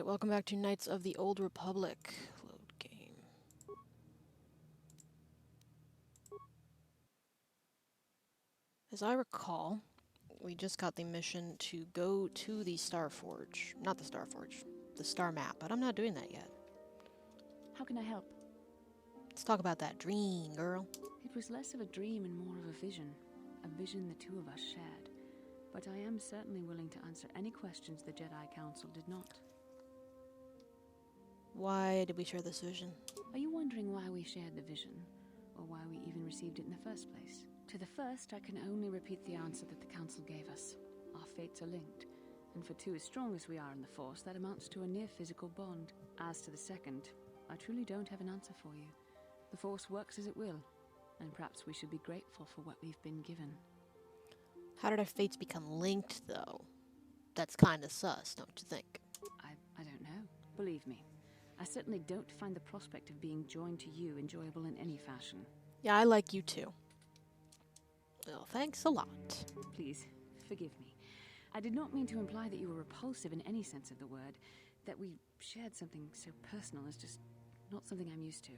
welcome back to Knights of the Old Republic. Load game. As I recall, we just got the mission to go to the Starforge. Not the Starforge, the Star Map, but I'm not doing that yet. How can I help? Let's talk about that dream, girl. It was less of a dream and more of a vision the two of us shared. But I am certainly willing to answer any questions the Jedi Council did not. Why did we share this vision? Are you wondering why we shared the vision, or why we even received it in the first place? To the first, I can only repeat the answer that the Council gave us. Our fates are linked, and for two as strong as we are in the Force, that amounts to a near-physical bond. As to the second, I truly don't have an answer for you. The Force works as it will, and perhaps we should be grateful for what we've been given. How did our fates become linked, though? That's kinda sus, don't you think? I don't know. Believe me, I certainly don't find the prospect of being joined to you enjoyable in any fashion. Yeah, I like you too. Well, thanks a lot. Please, forgive me. I did not mean to imply that you were repulsive in any sense of the word. That we shared something so personal is just not something I'm used to.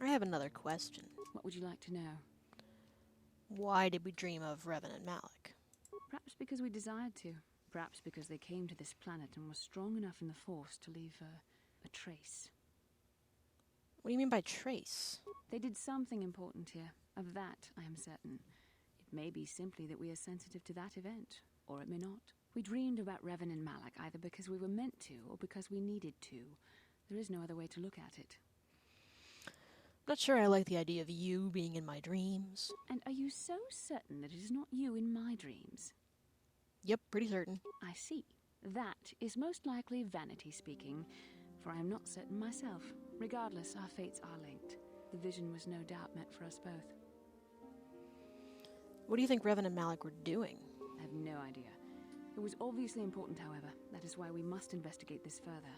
I have another question. What would you like to know? Why did we dream of Revan and Malik? Perhaps because we desired to. Perhaps because they came to this planet and were strong enough in the Force to leave a trace. What do you mean by trace? They did something important here. Of that, I am certain. It may be simply that we are sensitive to that event, or it may not. We dreamed about Revan and Malik either because we were meant to, or because we needed to. There is no other way to look at it. Not sure I like the idea of you being in my dreams. And are you so certain that it is not you in my dreams? Yep, pretty certain. I see. That is most likely vanity speaking, for I am not certain myself. Regardless, our fates are linked. The vision was no doubt meant for us both. What do you think Revan and Malik were doing? I have no idea. It was obviously important, however. That is why we must investigate this further.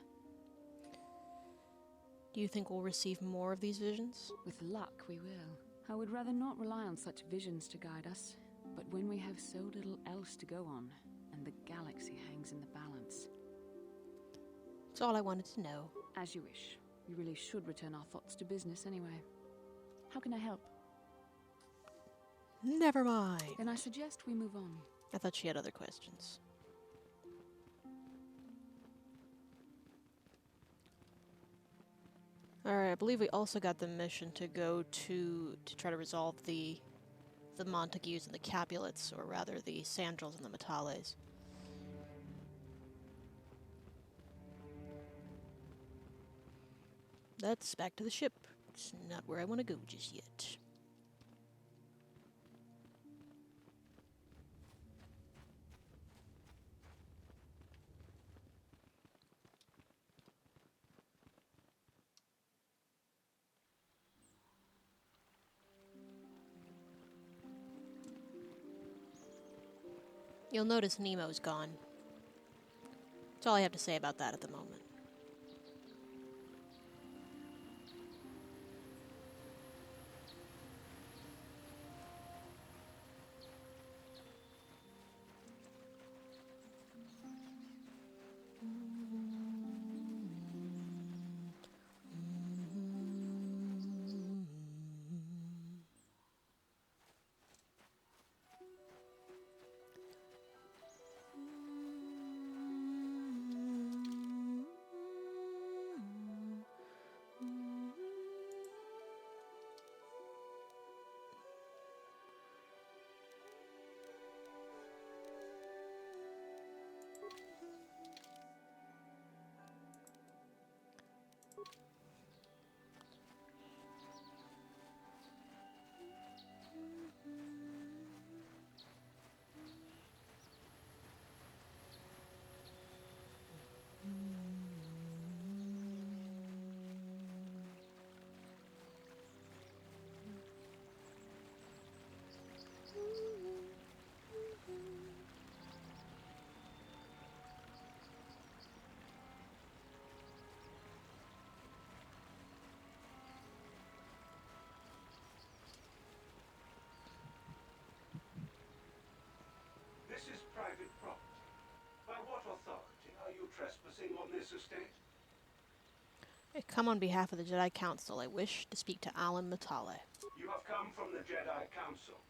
Do you think we'll receive more of these visions? With luck, we will. I would rather not rely on such visions to guide us, but when we have so little else to go on, and the galaxy hangs in the balance. That's all I wanted to know. As you wish. We really should return our thoughts to business anyway. How can I help? Never mind. Then I suggest we move on. I thought she had other questions. Alright, I believe we also got the mission to go to try to resolve the Montagues and the Capulets, or rather the Sandrils and the Metales. That's back to the ship. It's not where I want to go just yet. You'll notice Nemo's gone. That's all I have to say about that at the moment. authority are you trespassing on this estate? I come on behalf of the Jedi Council. I wish to speak to Alan Matale. You have come from the Jedi Council.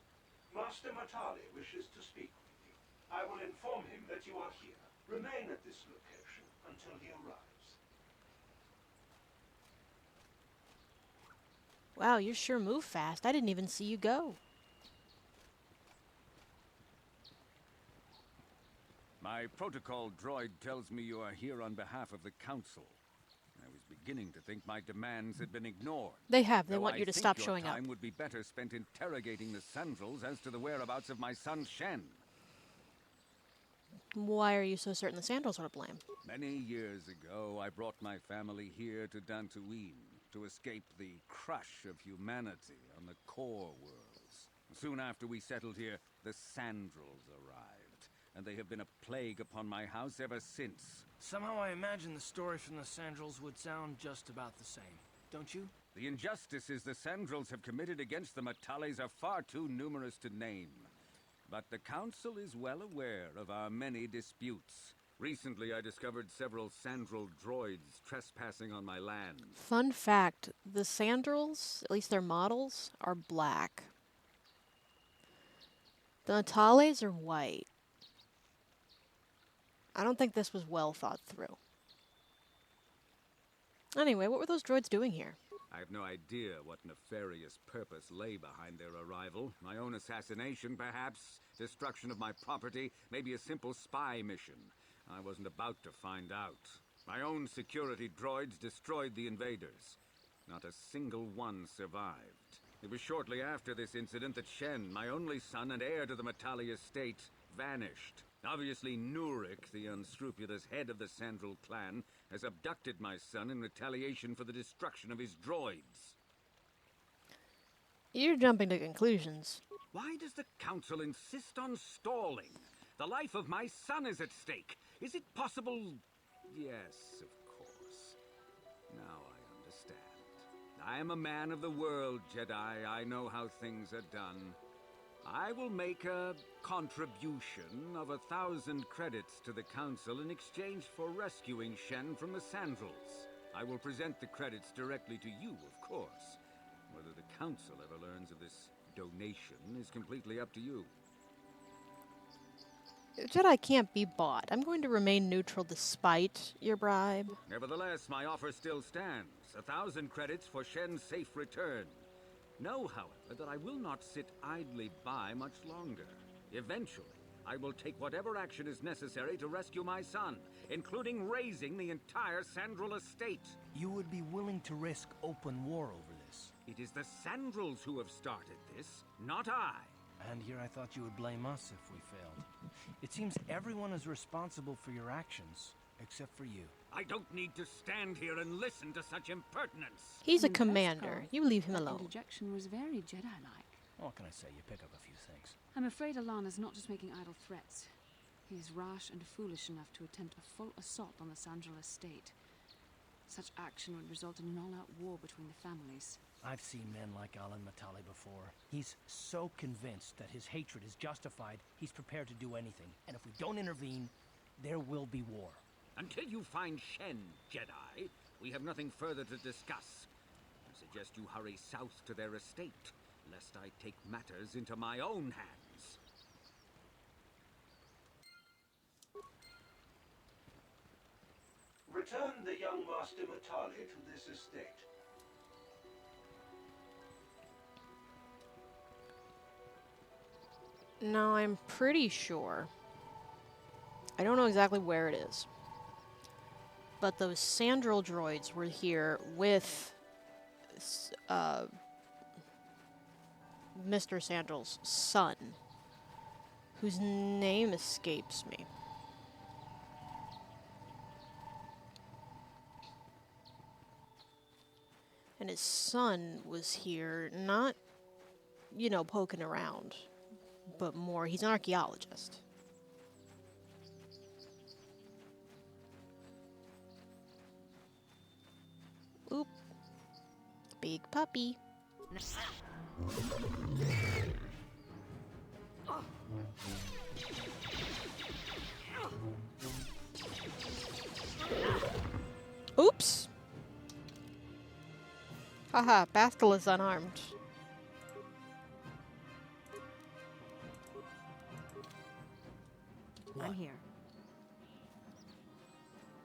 Master Matali wishes to speak with you. I will inform him that you are here. Remain at this location until he arrives. Wow, you sure move fast. I didn't even see you go. My protocol droid tells me you are here on behalf of the Council. I was beginning to think my demands had been ignored. They have. They Though want I you to think stop your showing up. time would be better spent interrogating the Sandrels as to the whereabouts of my son Shen. Why are you so certain the Sandals are to blame? Many years ago, I brought my family here to Dantooine to escape the crush of humanity on the core worlds. Soon after we settled here, the Sandrels arrived, and they have been a plague upon my house ever since. Somehow I imagine the story from the Sandrels would sound just about the same, don't you? The injustices the Sandrels have committed against the Matales are far too numerous to name. But the Council is well aware of our many disputes. Recently, I discovered several Sandrel droids trespassing on my land. Fun fact, the Sandals, at least their models, are black. The Natales are white. I don't think this was well thought through. Anyway, what were those droids doing here? I have no idea what nefarious purpose lay behind their arrival. My own assassination, perhaps? Destruction of my property? Maybe a simple spy mission? I wasn't about to find out. My own security droids destroyed the invaders. Not a single one survived. It was shortly after this incident that Shen, my only son and heir to the Matali estate, vanished. Obviously, Nurik, the unscrupulous head of the Sandrel clan, has abducted my son in retaliation for the destruction of his droids. You're jumping to conclusions. Why does the Council insist on stalling? The life of my son is at stake. Is it possible? Yes, of course. Now I understand. I am a man of the world, Jedi. I know how things are done. I will make a contribution of 1,000 credits to the Council in exchange for rescuing Shen from the Sandrels. I will present the credits directly to you, of course. Whether the Council ever learns of this donation is completely up to you. Jedi can't be bought. I'm going to remain neutral despite your bribe. Nevertheless, my offer still stands. 1,000 credits for Shen's safe return. Know, however, that I will not sit idly by much longer. Eventually, I will take whatever action is necessary to rescue my son, including raising the entire Sandrel estate. You would be willing to risk open war over this. It is the Sandrels who have started this, not I. And here I thought you would blame us if we failed. It seems everyone is responsible for your actions, except for you. I don't need to stand here and listen to such impertinence. He's a Impressed, commander. Carl. You leave him That alone. interjection was very Jedi-like. What can I say? You pick up a few things. I'm afraid Alana's not just making idle threats. He is rash and foolish enough to attempt a full assault on the Sandrel estate. Such action would result in an all-out war between the families. I've seen men like Alan Matali before. He's so convinced that his hatred is justified, he's prepared to do anything. And if we don't intervene, there will be war. Until you find Shen, Jedi, we have nothing further to discuss. I suggest you hurry south to their estate, lest I take matters into my own hands. Return the young Master Matali to this estate. Now, I'm pretty sure. I don't know exactly where it is. But those Sandrel droids were here with Mr. Sandrel's son, whose name escapes me. And his son was here, not, you know, poking around, but more, he's an archaeologist. Oop. Big puppy. Oops! Haha, Bastil is unarmed. I'm here.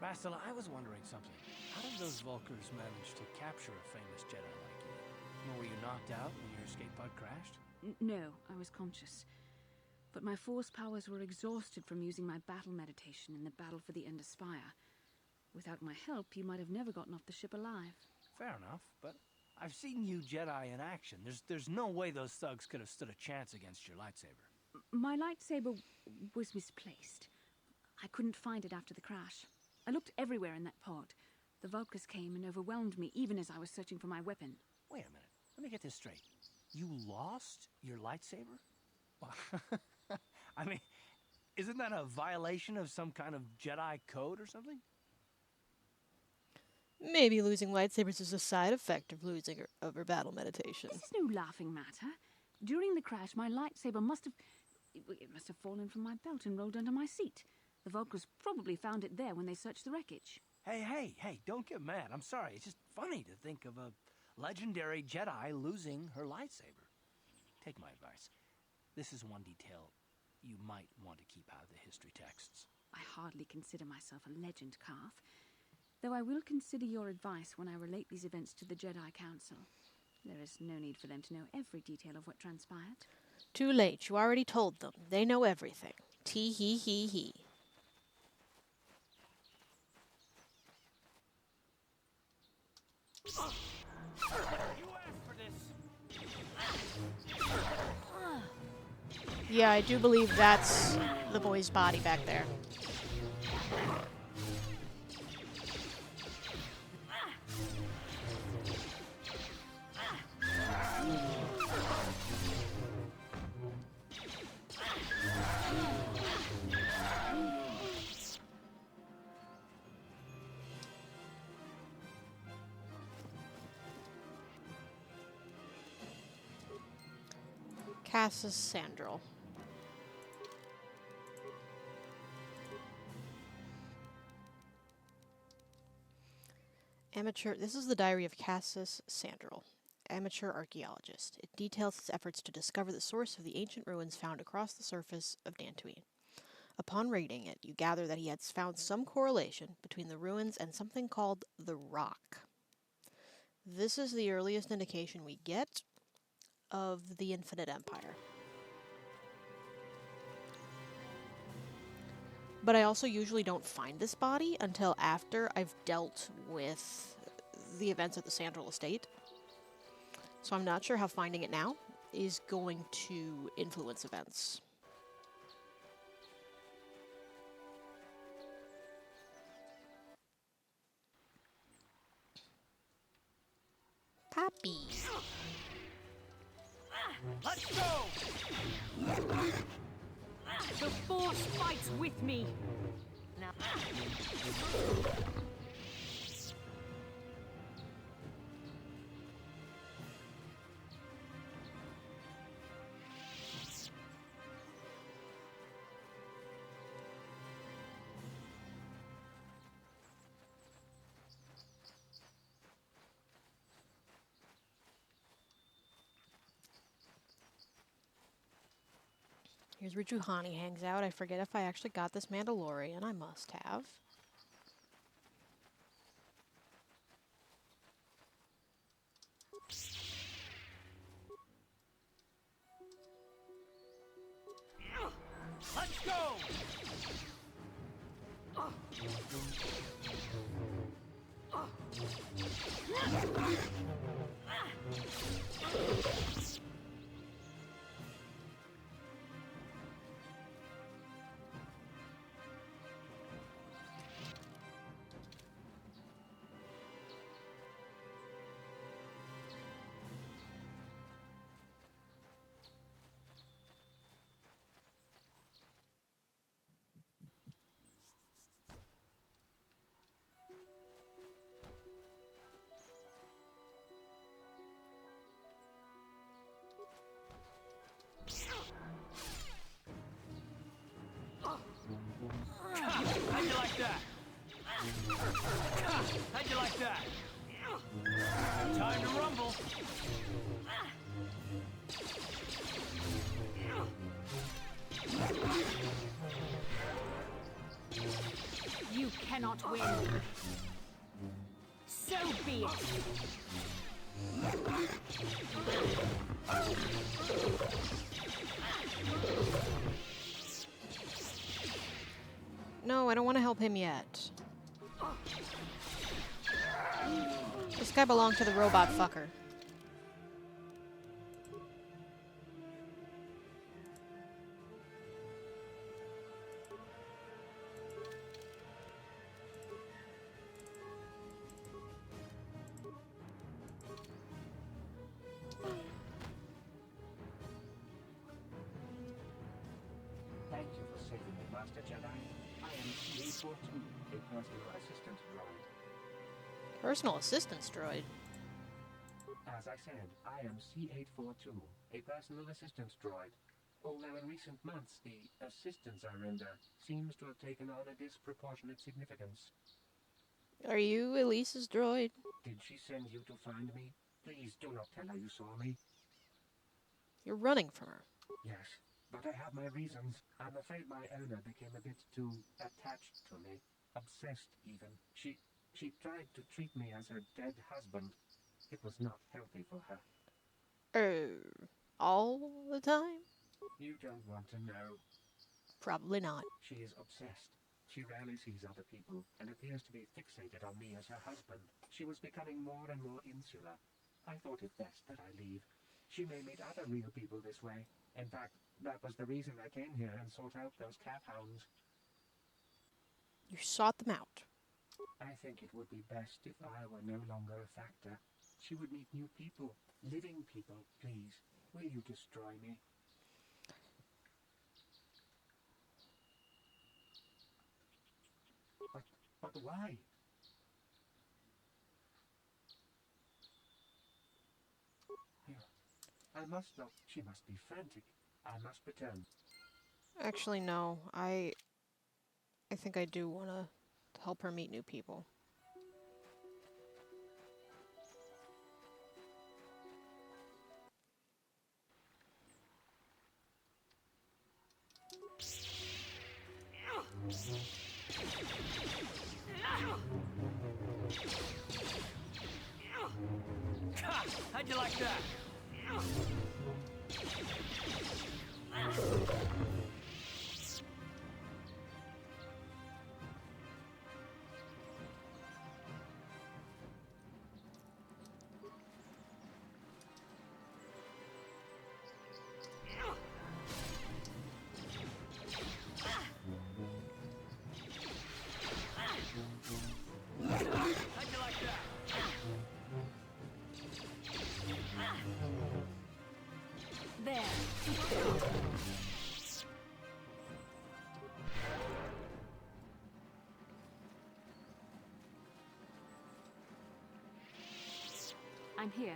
Bastila, I was wondering something. How did those Vulkars manage to capture a famous Jedi like you? Were you knocked out when your escape pod crashed? No, I was conscious. But my force powers were exhausted from using my battle meditation in the battle for the Ender Spire. Without my help, you might have never gotten off the ship alive. Fair enough, but I've seen you Jedi in action. There's no way those thugs could have stood a chance against your lightsaber. My lightsaber was misplaced. I couldn't find it after the crash. I looked everywhere in that pod. The Vulkars came and overwhelmed me even as I was searching for my weapon. Wait a minute. Let me get this straight. You lost your lightsaber? I mean, isn't that a violation of some kind of Jedi code or something? Maybe losing lightsabers is a side effect of losing over battle meditation. This is no laughing matter. During the crash, my lightsaber must have fallen from my belt and rolled under my seat. The Vulkars probably found it there when they searched the wreckage. Hey, don't get mad. I'm sorry. It's just funny to think of a legendary Jedi losing her lightsaber. Take my advice. This is one detail you might want to keep out of the history texts. I hardly consider myself a legend, Carth. Though I will consider your advice when I relate these events to the Jedi Council. There is no need for them to know every detail of what transpired. Too late. You already told them. They know everything. Tee hee hee hee. Yeah, I do believe that's the boy's body back there. Cassus Sandral. Amateur. This is the diary of Cassus Sandral, amateur archaeologist. It details his efforts to discover the source of the ancient ruins found across the surface of Dantooine. Upon reading it, you gather that he has found some correlation between the ruins and something called the Rock. This is the earliest indication we get of the Infinite Empire. But I also usually don't find this body until after I've dealt with the events at the Sandral Estate. So I'm not sure how finding it now is going to influence events. Poppy. Let's go! The Force fights with me! Now... Here's where Juhani hangs out. I forget if I actually got this Mandalorian. I must have. Let's go! How'd you like that? How'd you like that? Time to rumble. You cannot win. So be it. No, I don't want to help him yet. This guy belonged to the robot fucker. Thank you for saving me, Master Jedi. I am C-842, a personal assistant droid. Personal assistance droid. As I said, I am C-842, a personal assistance droid. Although in recent months, the assistance I render seems to have taken on a disproportionate significance. Are you Elise's droid? Did she send you to find me? Please do not tell her you saw me. You're running from her. Yes, but I have my reasons. I'm afraid my owner became a bit too attached to me. Obsessed, even. She tried to treat me as her dead husband. It was not healthy for her. All the time? You don't want to know. Probably not. She is obsessed. She rarely sees other people and appears to be fixated on me as her husband. She was becoming more and more insular. I thought it best that I leave. She may meet other real people this way. In fact, that was the reason I came here and sought out those cat hounds. You sought them out. I think it would be best if I were no longer a factor. She would meet new people, living people. Please, will you destroy me? But why? I must know. She must be frantic. I must pretend. Actually, no. I think I do want to help her meet new people. How'd you like that? How'd you like that? There. I'm here.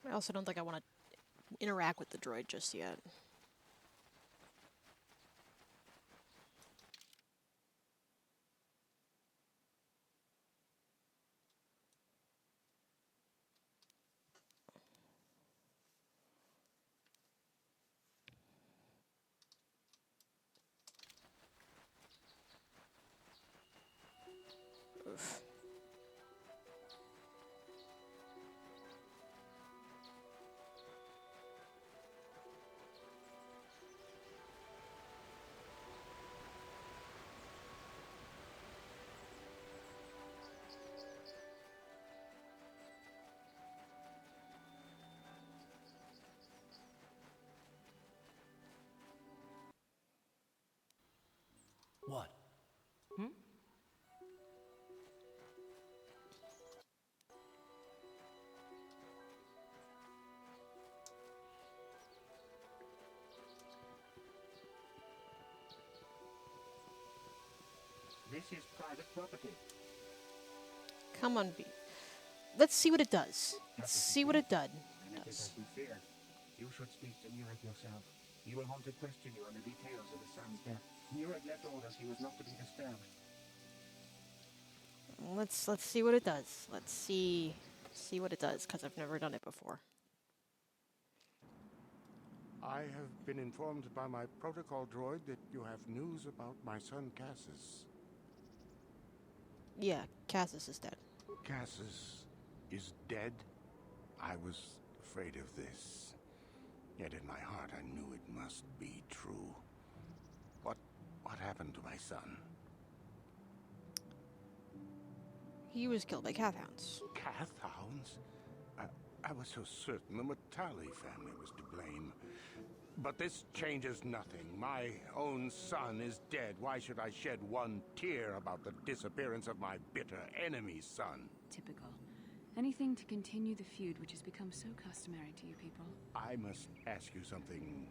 I also don't think I want to interact with the droid just yet. Oof. What? This is private property. Come on, B. Let's see what it does. Let's see what it does. And it is as we feared. You should speak to Nurek yourself. He will want to question you on the details of his son's death. Nurek left orders he was not to be disturbed. Let's see what it does. Let's see what it does, because I've never done it before. I have been informed by my protocol droid that you have news about my son Cassus. Yeah, Cassus is dead. Cassus is dead? I was afraid of this. Yet in my heart I knew it must be true. What happened to my son? He was killed by Cathhounds. Cathhounds? I was so certain the Matali family was to blame. But this changes nothing. My own son is dead. Why should I shed one tear about the disappearance of my bitter enemy's son? Typical. Anything to continue the feud which has become so customary to you people. I must ask you something,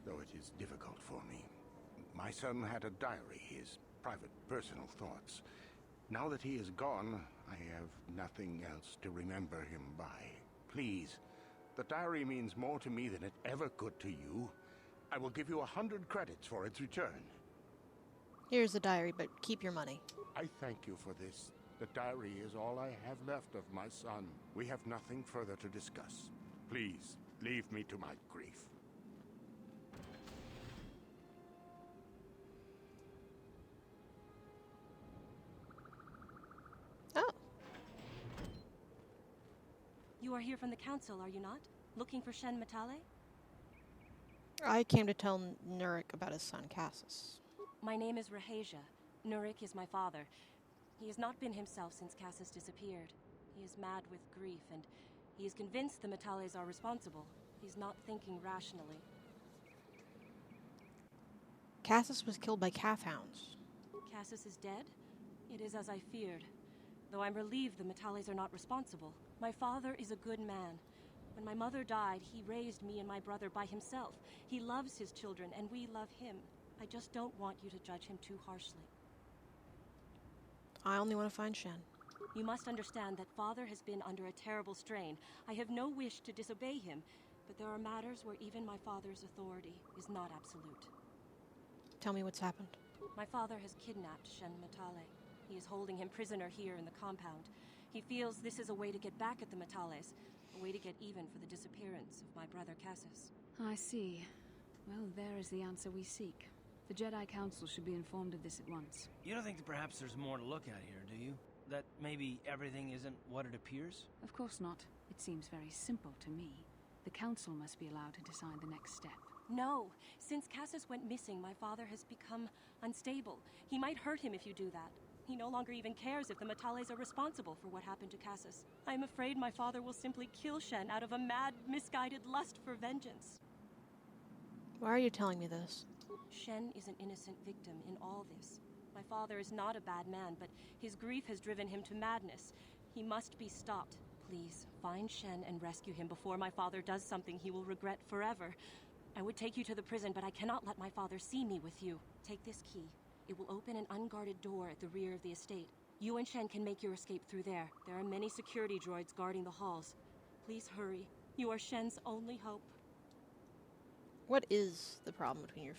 though it is difficult for me. My son had a diary, his private, personal thoughts. Now that he is gone, I have nothing else to remember him by. Please, the diary means more to me than it ever could to you. I will give you 100 credits for its return. Here's the diary, but keep your money. I thank you for this. The diary is all I have left of my son. We have nothing further to discuss. Please, leave me to my grief. Oh, You are here from the council, are you not? Looking for Shen Matale? I came to tell Nurek about his son Cassus. My name is Rahasia. Nurik is my father. He has not been himself since Cassus disappeared. He is mad with grief, and he is convinced the Matales are responsible. He's not thinking rationally. Cassus was killed by Cathhounds. Cassus is dead? It is as I feared. Though I'm relieved the Matales are not responsible. My father is a good man. When my mother died, he raised me and my brother by himself. He loves his children, and we love him. I just don't want you to judge him too harshly. I only want to find Shen. You must understand that father has been under a terrible strain. I have no wish to disobey him, but there are matters where even my father's authority is not absolute. Tell me what's happened. My father has kidnapped Shen Matale. He is holding him prisoner here in the compound. He feels this is a way to get back at the Matales, a way to get even for the disappearance of my brother Cassus. I see. Well, there is the answer we seek. The Jedi Council should be informed of this at once. You don't think that perhaps there's more to look at here, do you? That maybe everything isn't what it appears? Of course not. It seems very simple to me. The Council must be allowed to decide the next step. No. Since Cassus went missing, my father has become unstable. He might hurt him if you do that. He no longer even cares if the Matales are responsible for what happened to Cassus. I'm afraid my father will simply kill Shen out of a mad, misguided lust for vengeance. Why are you telling me this? Shen is an innocent victim in all this. My father is not a bad man, but his grief has driven him to madness. He must be stopped. Please, find Shen and rescue him before my father does something he will regret forever. I would take you to the prison, but I cannot let my father see me with you. Take this key. It will open an unguarded door at the rear of the estate. You and Shen can make your escape through there. There are many security droids guarding the halls. Please hurry. You are Shen's only hope. What is the problem between your...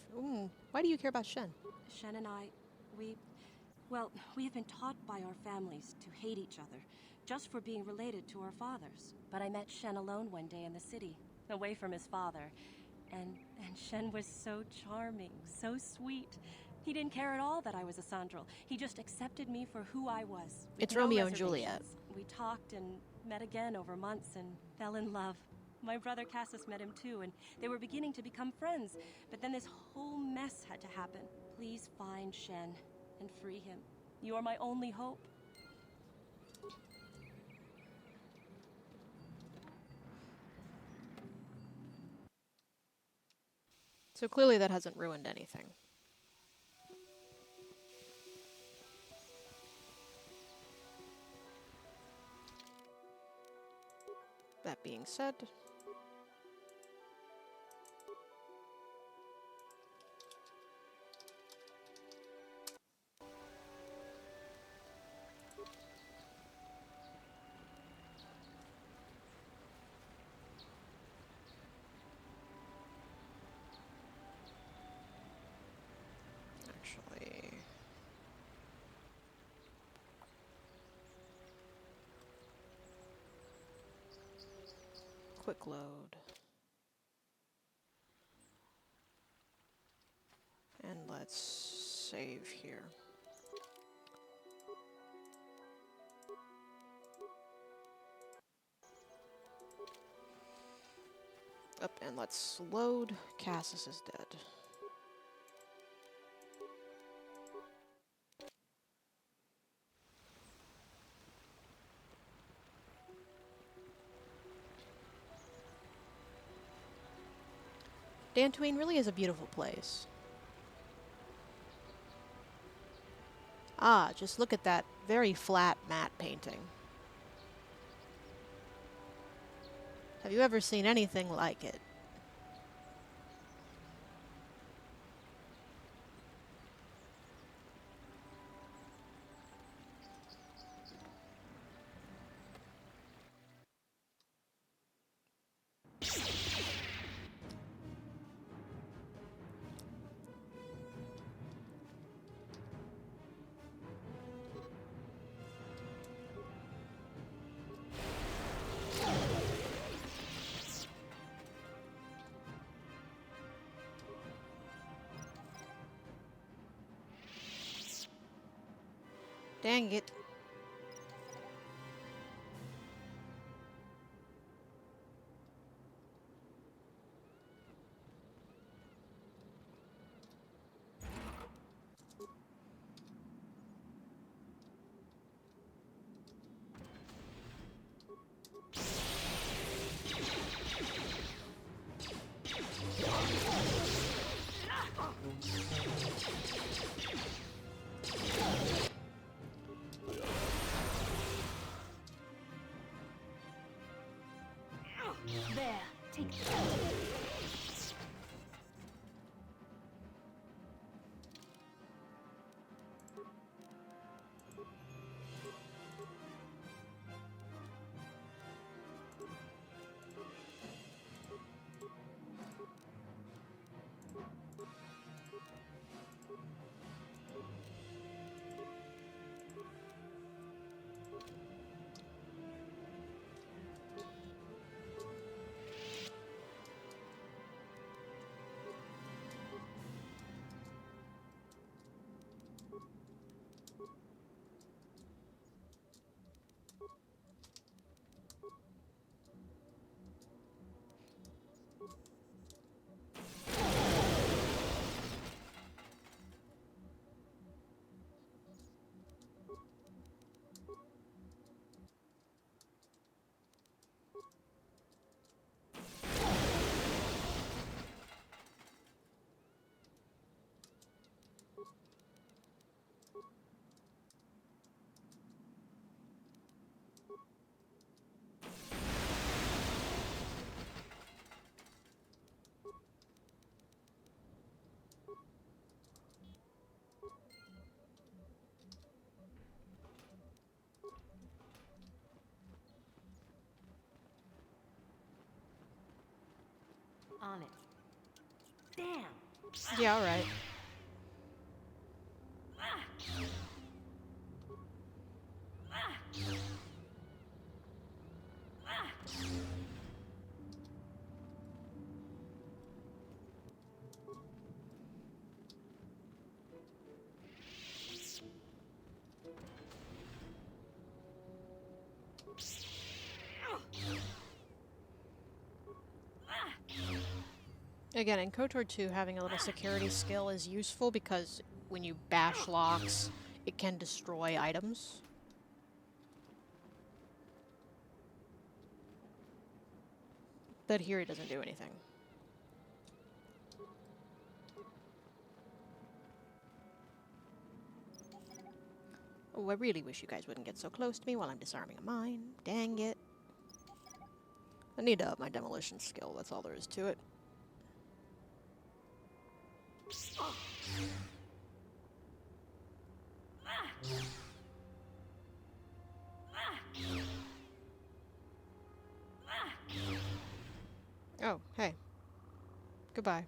why do you care about Shen? Shen and I, we have been taught by our families to hate each other, just for being related to our fathers. But I met Shen alone one day in the city, away from his father. And Shen was so charming, so sweet. He didn't care at all that I was a Sandral. He just accepted me for who I was. with It's no Romeo and Juliet. reservations. We talked and met again over months and fell in love. My brother Cassus met him too, and they were beginning to become friends. But then this whole mess had to happen. Please find Shen and free him. You are my only hope. So clearly that hasn't ruined anything. That being said... quick load. And let's save here. Up, and let's load. Cassus is dead. Dantooine really is a beautiful place. Ah, just look at that very flat matte painting. Have you ever seen anything like it? Dang it. There, take that. On it. Damn. Yeah, alright. Again, in KOTOR 2, having a little security skill is useful because when you bash locks, it can destroy items. But here it doesn't do anything. Oh, I really wish you guys wouldn't get so close to me while I'm disarming a mine. Dang it. I need to up my demolition skill, that's all there is to it. Oh, hey. Goodbye.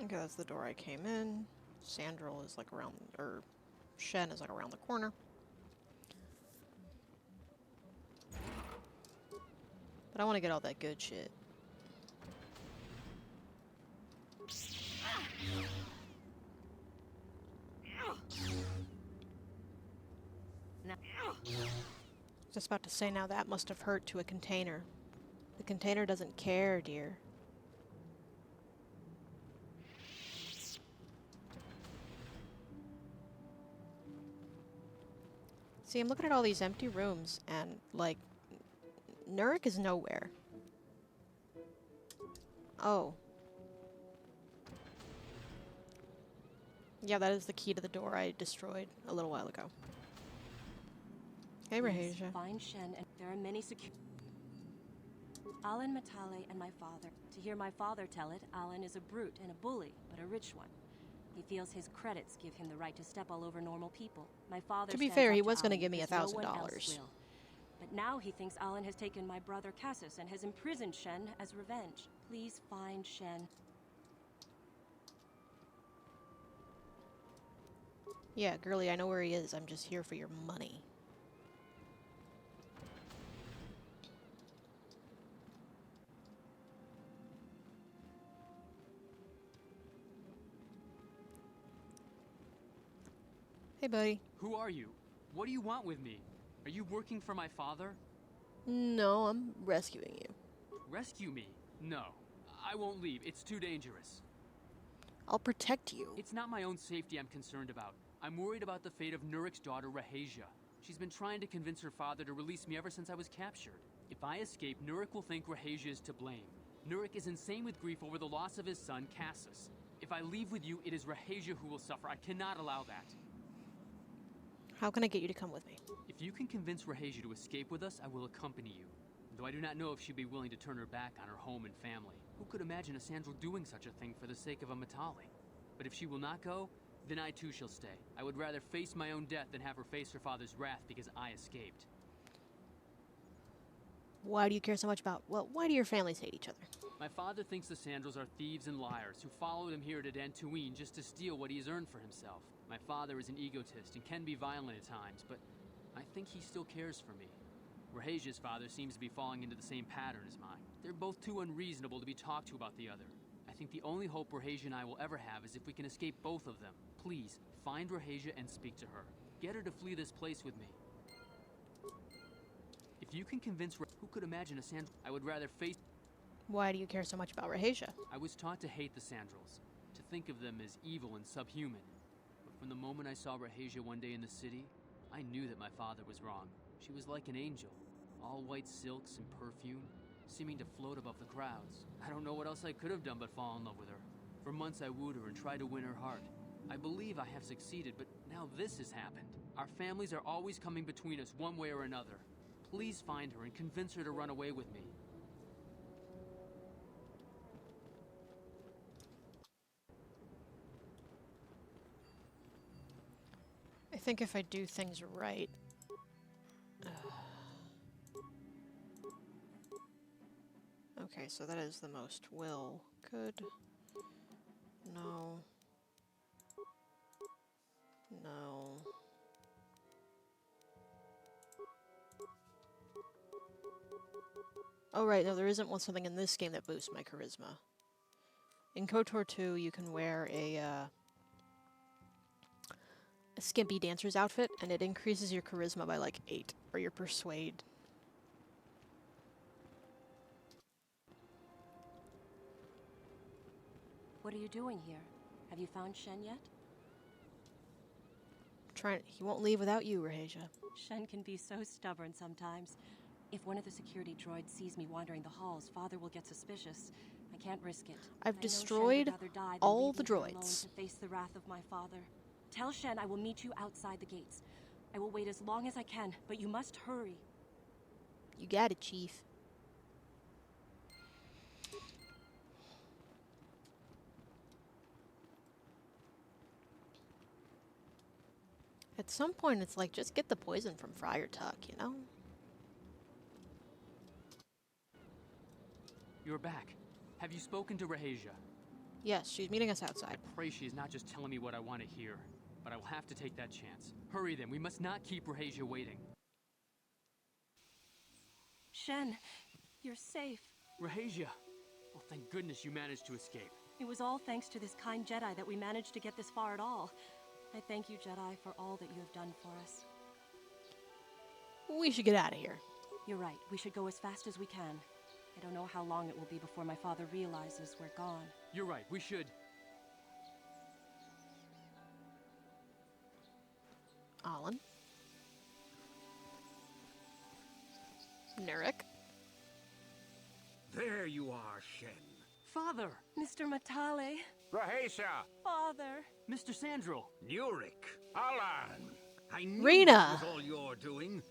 Okay, that's the door I came in. Sandral is like around, or Shen is like around the corner. But I want to get all that good shit. Just about to say, now that must have hurt to a container. The container doesn't care, dear. See, I'm looking at all these empty rooms, and, like, Nurik is nowhere. Oh. Yeah, that is the key to the door I destroyed a little while ago. Hey, Please Rahasia. find Shen, and there are many Alan Matale and my father. To hear my father tell it, Alan is a brute and a bully, but a rich one. He feels his credits give him the right to step all over normal people. My father To be stands fair, up he to was going to Alan give me because no one else $1,000. will. But now he thinks Alan has taken my brother Cassus and has imprisoned Shen as revenge. Please find Shen. Yeah, girly, I know where he is. I'm just here for your money. Hey, buddy. Who are you? What do you want with me? Are you working for my father? No, I'm rescuing you. Rescue me? No. I won't leave. It's too dangerous. I'll protect you. It's not my own safety I'm concerned about. I'm worried about the fate of Nurik's daughter, Rahasia. She's been trying to convince her father to release me ever since I was captured. If I escape, Nurik will think Rahasia is to blame. Nurik is insane with grief over the loss of his son, Cassus. If I leave with you, it is Rahasia who will suffer. I cannot allow that. How can I get you to come with me? If you can convince Rahasia to escape with us, I will accompany you. Though I do not know if she'd be willing to turn her back on her home and family. Who could imagine a Sandral doing such a thing for the sake of a Matali? But if she will not go, then I too shall stay. I would rather face my own death than have her face her father's wrath because I escaped. Why do you care so much about... Well, why do your families hate each other? My father thinks the Sandrals are thieves and liars who followed him here to Dantooine just to steal what he has earned for himself. My father is an egotist and can be violent at times, but I think he still cares for me. Rahasia's father seems to be falling into the same pattern as mine. They're both too unreasonable to be talked to about the other. I think the only hope Rahasia and I will ever have is if we can escape both of them. Please, find Rahasia and speak to her. Get her to flee this place with me. If you can convince who could imagine a Sandral? I would rather face... Why do you care so much about Rahasia? I was taught to hate the Sandrals, to think of them as evil and subhuman. But from the moment I saw Rahasia one day in the city, I knew that my father was wrong. She was like an angel, all white silks and perfume, seeming to float above the crowds. I don't know what else I could have done but fall in love with her. For months I wooed her and tried to win her heart. I believe I have succeeded, but now this has happened. Our families are always coming between us one way or another. Please find her and convince her to run away with me. I think if I do things right... Okay, so that is the most will. Good. No. No. Oh right, no, there isn't something in this game that boosts my charisma. In KOTOR 2, you can wear a skimpy dancer's outfit, and it increases your charisma by like 8, or your persuade. What are you doing here? Have you found Shen yet? He won't leave without you, Rahasia. Shen can be so stubborn sometimes. If one of the security droids sees me wandering the halls, Father will get suspicious. I can't risk it. I've I know Shen destroyed would rather die than all leave the me here alone droids. to face the wrath of my father. Tell Shen I will meet you outside the gates. I will wait as long as I can, but you must hurry. You got it, Chief. At some point, it's like, just get the poison from Friar Tuck, you know? You're back. Have you spoken to Rahasia? Yes, she's meeting us outside. I pray she is not just telling me what I want to hear, but I will have to take that chance. Hurry then, we must not keep Rahasia waiting. Shen, you're safe. Rahasia! Oh, thank goodness you managed to escape. It was all thanks to this kind Jedi that we managed to get this far at all. I thank you, Jedi, for all that you have done for us. We should get out of here. You're right. We should go as fast as we can. I don't know how long it will be before my father realizes we're gone. You're right, we should. Alan. Nurik. There you are, Shen. Father! Mr. Matale. Rahasia! Father. Mr. Sandral! Nurik! Alan! I knew Rena! it was all your doing.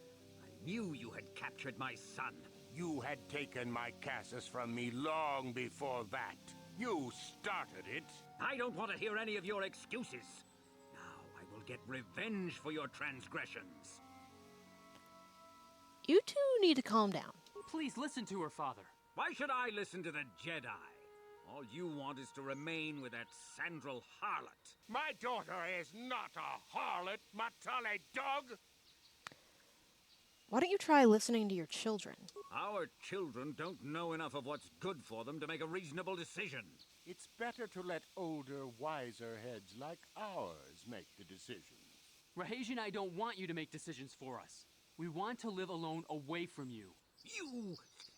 I knew you had captured my son. You had taken my Cassus from me long before that. You started it. I don't want to hear any of your excuses. Now I will get revenge for your transgressions. You two need to calm down. Please listen to her, Father. Why should I listen to the Jedi? All you want is to remain with that Sandral harlot. My daughter is not a harlot, Matale dog! Why don't you try listening to your children? Our children don't know enough of what's good for them to make a reasonable decision. It's better to let older, wiser heads like ours make the decisions. Rahasia and I don't want you to make decisions for us. We want to live alone away from you.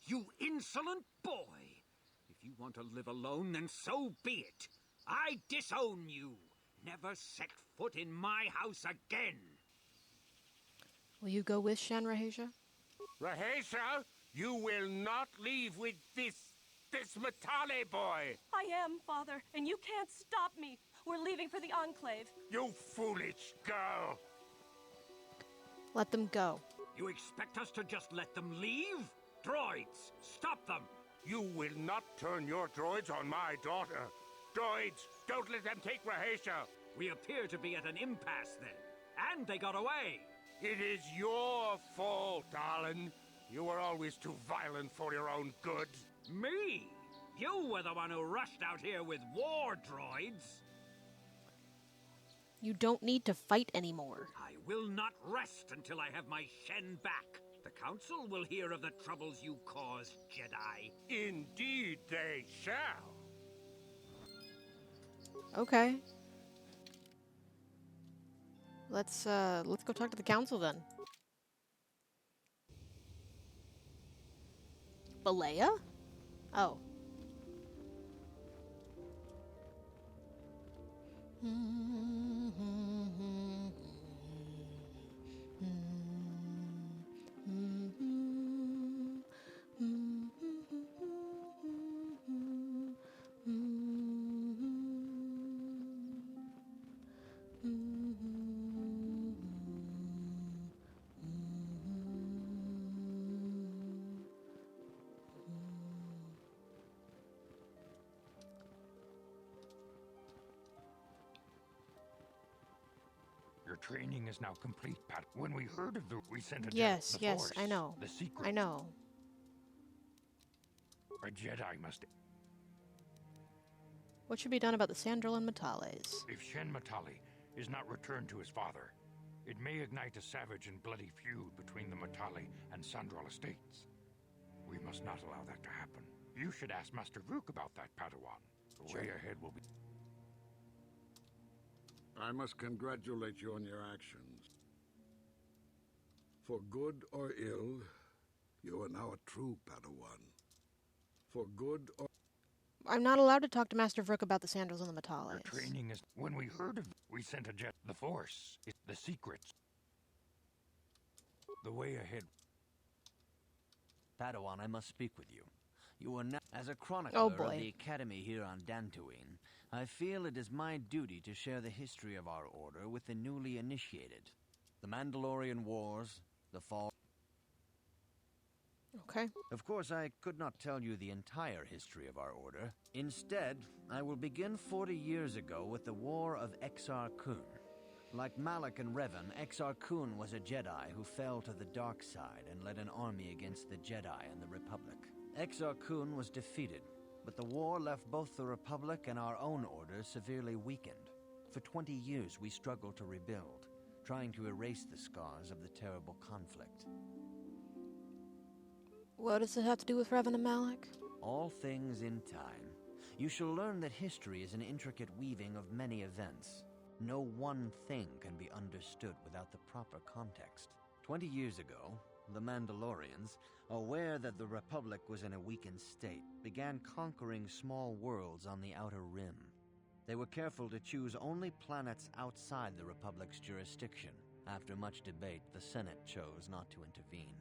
You insolent boy! If you want to live alone, then so be it. I disown you. Never set foot in my house again. Will you go with Shen, Rahasia? Rahasia, you will not leave with this Matale boy! I am, Father, and you can't stop me. We're leaving for the Enclave. You foolish girl! Let them go. You expect us to just let them leave? Droids, stop them! You will not turn your droids on my daughter. Droids, don't let them take Rahasia. We appear to be at an impasse then. And they got away. It is your fault, Alan. You were always too violent for your own good. Me? You were the one who rushed out here with war droids. You don't need to fight anymore. I will not rest until I have my Shen back. The Council will hear of the troubles you caused, Jedi. Indeed they shall. Okay. Let's go talk to the council then. Balea? Oh. Your training is now complete, Pat. When we heard of we sent a Yes, the yes, Force, I know. The secret. I know. A Jedi must. What should be done about the Sandral and Matales? If Shen Matali is not returned to his father, it may ignite a savage and bloody feud between the Matali and Sandral estates. We must not allow that to happen. You should ask Master Vrook about that, Padawan. The way ahead will be. I must congratulate you on your actions. For good or ill, you are now a true Padawan. For good or... I'm not allowed to talk to Master Vrook about the Sandrals and the Matales. Your training is... When we heard of we sent a jet. The Force is the secrets. The way ahead. Padawan, I must speak with you. You are now... As a chronicler Oh, of boy. the Academy here on Dantooine, I feel it is my duty to share the history of our order with the newly initiated. The Mandalorian Wars, the fall... Okay. Of course, I could not tell you the entire history of our order. Instead, I will begin 40 years ago with the War of Exar Kun. Like Malak and Revan, Exar Kun was a Jedi who fell to the dark side and led an army against the Jedi and the Republic. Exar Kun was defeated, But the war left both the Republic and our own order severely weakened. For 20 years we struggled to rebuild, trying to erase the scars of the terrible conflict. What does it have to do with Revan and Malik? All things in time. You shall learn that history is an intricate weaving of many events. No one thing can be understood without the proper context. 20 years ago, the Mandalorians, aware that the Republic was in a weakened state, began conquering small worlds on the Outer Rim. They were careful to choose only planets outside the Republic's jurisdiction. After much debate, the Senate chose not to intervene.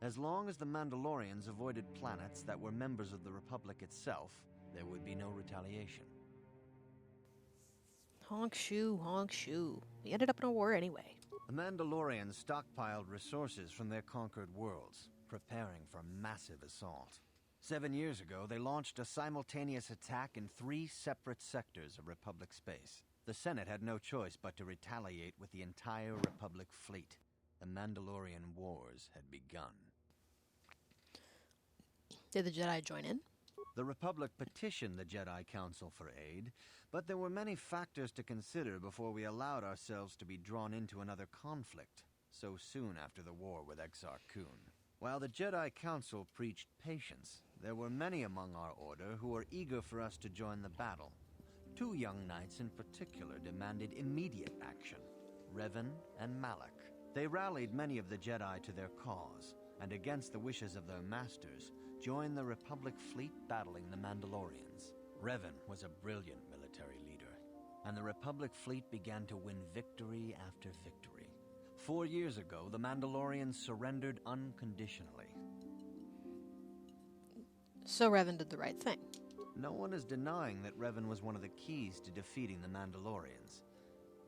As long as the Mandalorians avoided planets that were members of the Republic itself, there would be no retaliation. Honk shoe, honk shoe. We ended up in a war anyway. The Mandalorians stockpiled resources from their conquered worlds, preparing for massive assault. 7 years ago, they launched a simultaneous attack in 3 separate sectors of Republic space. The Senate had no choice but to retaliate with the entire Republic fleet. The Mandalorian Wars had begun. Did the Jedi join in? The Republic petitioned the Jedi Council for aid, but there were many factors to consider before we allowed ourselves to be drawn into another conflict, so soon after the war with Exar Kun. While the Jedi Council preached patience, there were many among our order who were eager for us to join the battle. 2 young knights in particular demanded immediate action, Revan and Malik. They rallied many of the Jedi to their cause, and against the wishes of their masters, joined the Republic fleet battling the Mandalorians. Revan was a brilliant military leader, and the Republic fleet began to win victory after victory. 4 years ago, the Mandalorians surrendered unconditionally. So Revan did the right thing. No one is denying that Revan was one of the keys to defeating the Mandalorians.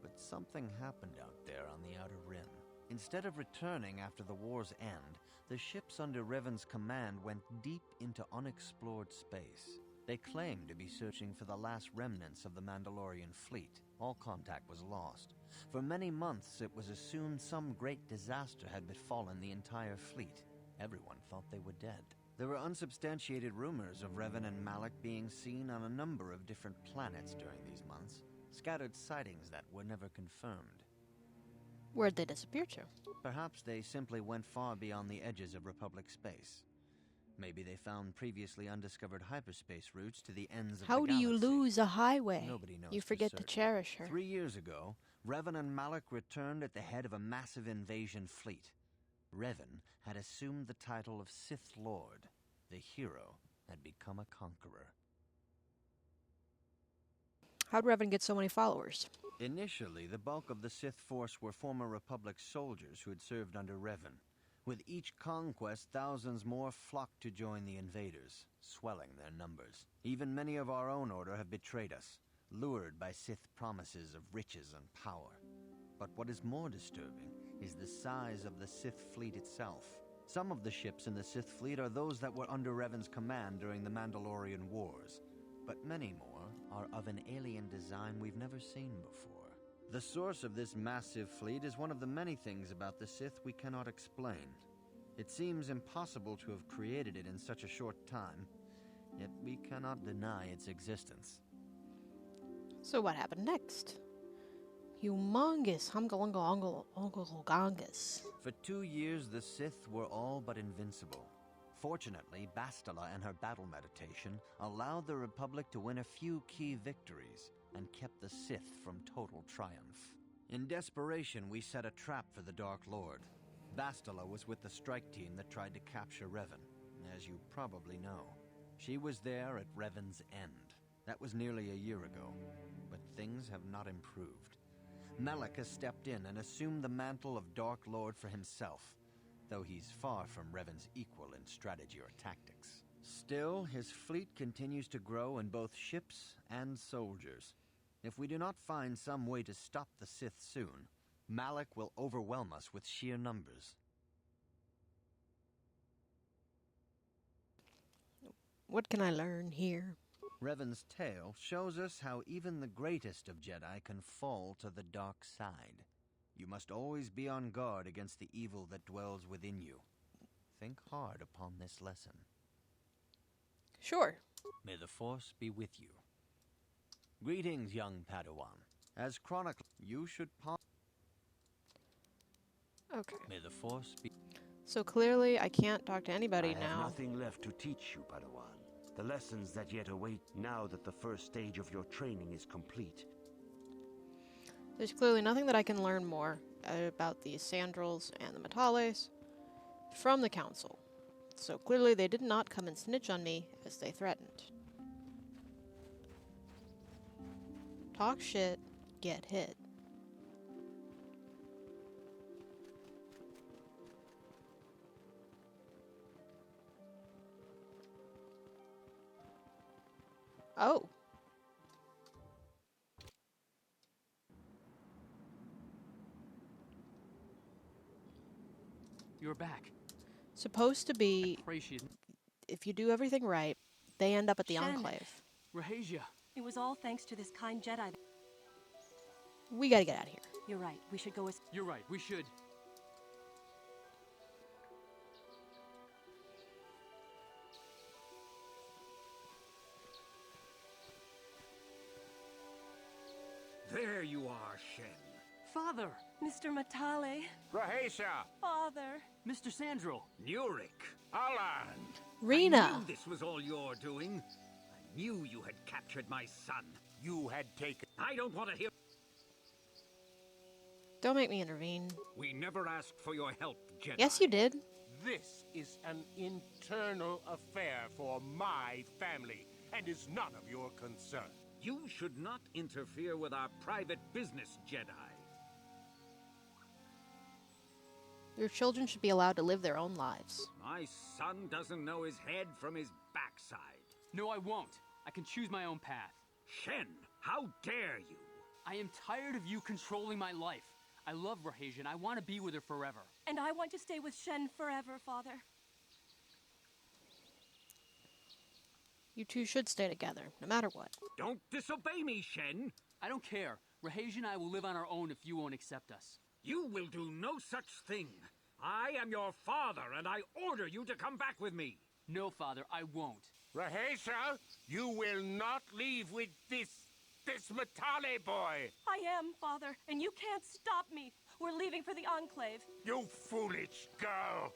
But something happened out there on the Outer Rim. Instead of returning after the war's end, the ships under Revan's command went deep into unexplored space. They claimed to be searching for the last remnants of the Mandalorian fleet. All contact was lost. For many months, it was assumed some great disaster had befallen the entire fleet. Everyone thought they were dead. There were unsubstantiated rumors of Revan and Malik being seen on a number of different planets during these months. Scattered sightings that were never confirmed. Where'd they disappear to? Perhaps they simply went far beyond the edges of Republic space. Maybe they found previously undiscovered hyperspace routes to the ends of the How do you galaxy. lose a highway? Nobody knows You for forget to certain. cherish her. 3 years ago, Revan and Malik returned at the head of a massive invasion fleet. Revan had assumed the title of Sith Lord. The hero had become a conqueror. How'd Revan get so many followers? Initially, the bulk of the Sith force were former Republic soldiers who had served under Revan. With each conquest, thousands more flocked to join the invaders, swelling their numbers. Even many of our own order have betrayed us, lured by Sith promises of riches and power. But what is more disturbing is the size of the Sith fleet itself. Some of the ships in the Sith fleet are those that were under Revan's command during the Mandalorian Wars, but many more are of an alien design we've never seen before. The source of this massive fleet is one of the many things about the Sith we cannot explain. It seems impossible to have created it in such a short time, yet we cannot deny its existence. So what happened next? Humongous humgalungalungalungalungas. For 2 years, the Sith were all but invincible. Fortunately, Bastila and her battle meditation allowed the Republic to win a few key victories and kept the Sith from total triumph. In desperation, we set a trap for the Dark Lord. Bastila was with the strike team that tried to capture Revan, as you probably know. She was there at Revan's end. That was nearly a year ago, but things have not improved. Malik has stepped in and assumed the mantle of Dark Lord for himself, though he's far from Revan's equal in strategy or tactics. Still, his fleet continues to grow in both ships and soldiers. If we do not find some way to stop the Sith soon, Malik will overwhelm us with sheer numbers. What can I learn here? Revan's tale shows us how even the greatest of Jedi can fall to the dark side. You must always be on guard against the evil that dwells within you. Think hard upon this lesson. Sure. May the Force be with you. Greetings, young Padawan. As chronicler, you should Okay. May the Force be... So clearly I can't talk to anybody I now. have nothing left to teach you, Padawan. The lessons that yet await now that the first stage of your training is complete. There's clearly nothing that I can learn more about the Sandrels and the Metales from the Council. So clearly they did not come and snitch on me as they threatened. Talk shit, get hit. Oh. You're back. Supposed to be, Pray she isn't. if you do everything right, they end up at the Shen. Enclave. Rahasia. It was all thanks to this kind Jedi. We gotta get out of here. You're right. We should go as... You're right, we should. There you are, Shen. Father! Mr. Matale. Rahasia! Father. Mr. Sandrel! Nurik! Alan! I Rena! knew this was all you're doing. I knew you had captured my son. You had taken... I don't want to hear... Don't make me intervene. We never asked for your help, Jedi. Yes, you did. This is an internal affair for my family, and is none of your concern. You should not interfere with our private business, Jedi. Your children should be allowed to live their own lives. My son doesn't know his head from his backside. No, I won't. I can choose my own path. Shen, how dare you? I am tired of you controlling my life. I love Rahasia and I want to be with her forever. And I want to stay with Shen forever, Father. You two should stay together, no matter what. Don't disobey me, Shen. I don't care. Rahasia and I will live on our own if you won't accept us. You will do no such thing. I am your father, and I order you to come back with me. No, Father, I won't. Rahasia, you will not leave with this Matale boy. I am, Father, and you can't stop me. We're leaving for the Enclave. You foolish girl.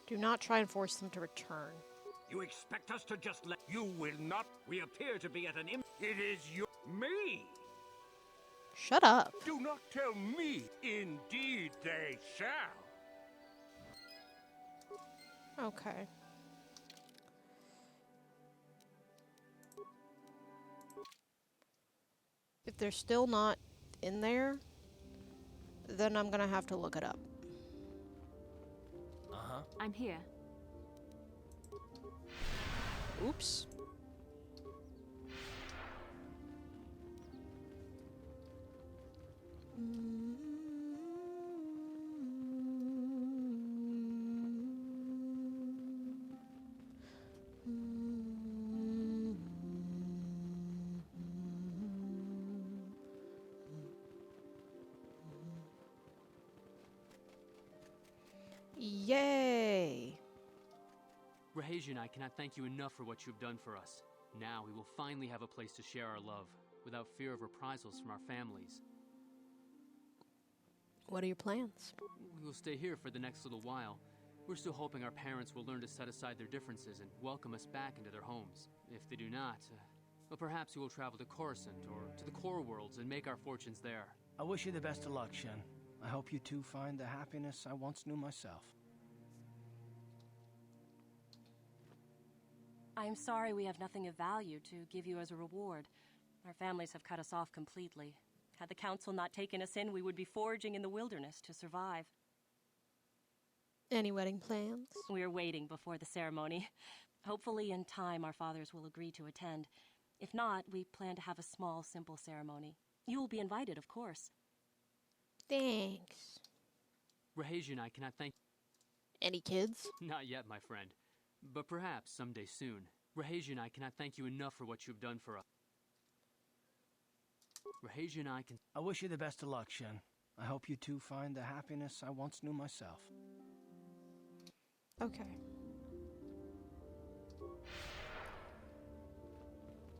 Do not try and force them to return. You expect us to just let... You will not... We appear to be at an It is your... Me! Shut up. Do not tell me. Indeed they shall. Okay. If they're still not in there, then I'm gonna have to look it up. Uh-huh. I'm here. Oops. Yay! Rahasia and I cannot thank you enough for what you've done for us. Now we will finally have a place to share our love, without fear of reprisals from our families. What are your plans? We will stay here for the next little while. We're still hoping our parents will learn to set aside their differences and welcome us back into their homes. If they do not, well, perhaps we will travel to Coruscant or to the core worlds and make our fortunes there. I wish you the best of luck, Shen. I hope you two find the happiness I once knew myself. I am sorry we have nothing of value to give you as a reward. Our families have cut us off completely. Had the Council not taken us in, we would be foraging in the wilderness to survive. Any wedding plans? We are waiting before the ceremony. Hopefully in time our fathers will agree to attend. If not, we plan to have a small, simple ceremony. You will be invited, of course. Thanks. Rahasia and I cannot thank... Any kids? Not yet, my friend. But perhaps someday soon. Rahasia and I cannot thank you enough for what you've done for us. Rahasia and I can... I wish you the best of luck, Shen. I hope you two find the happiness I once knew myself. Okay.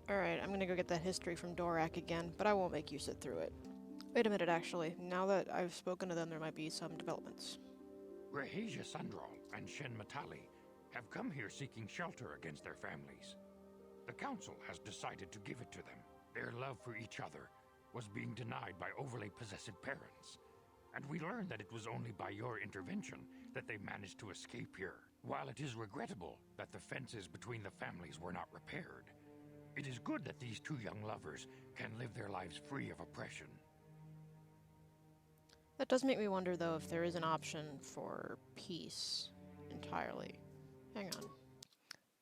Alright, I'm gonna go get that history from Dorak again, but I won't make you sit through it. Wait a minute, actually. Now that I've spoken to them, there might be some developments. Rehasia Sandral and Shen Matali have come here seeking shelter against their families. The council has decided to give it to them. Their love for each other was being denied by overly possessive parents. And we learned that it was only by your intervention that they managed to escape here. While it is regrettable that the fences between the families were not repaired, it is good that these two young lovers can live their lives free of oppression. That does make me wonder, though, if there is an option for peace entirely. Hang on.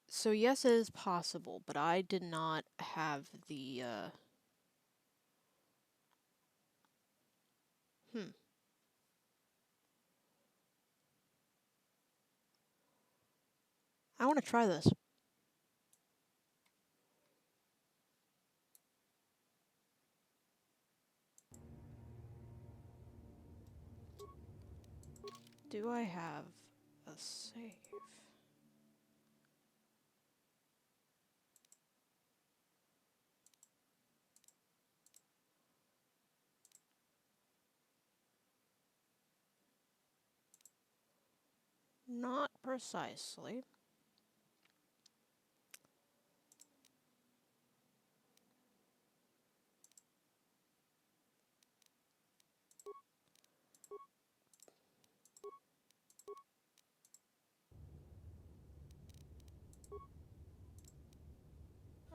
So yes, it is possible, but I did not have the, I want to try this. Do I have a save? Not precisely.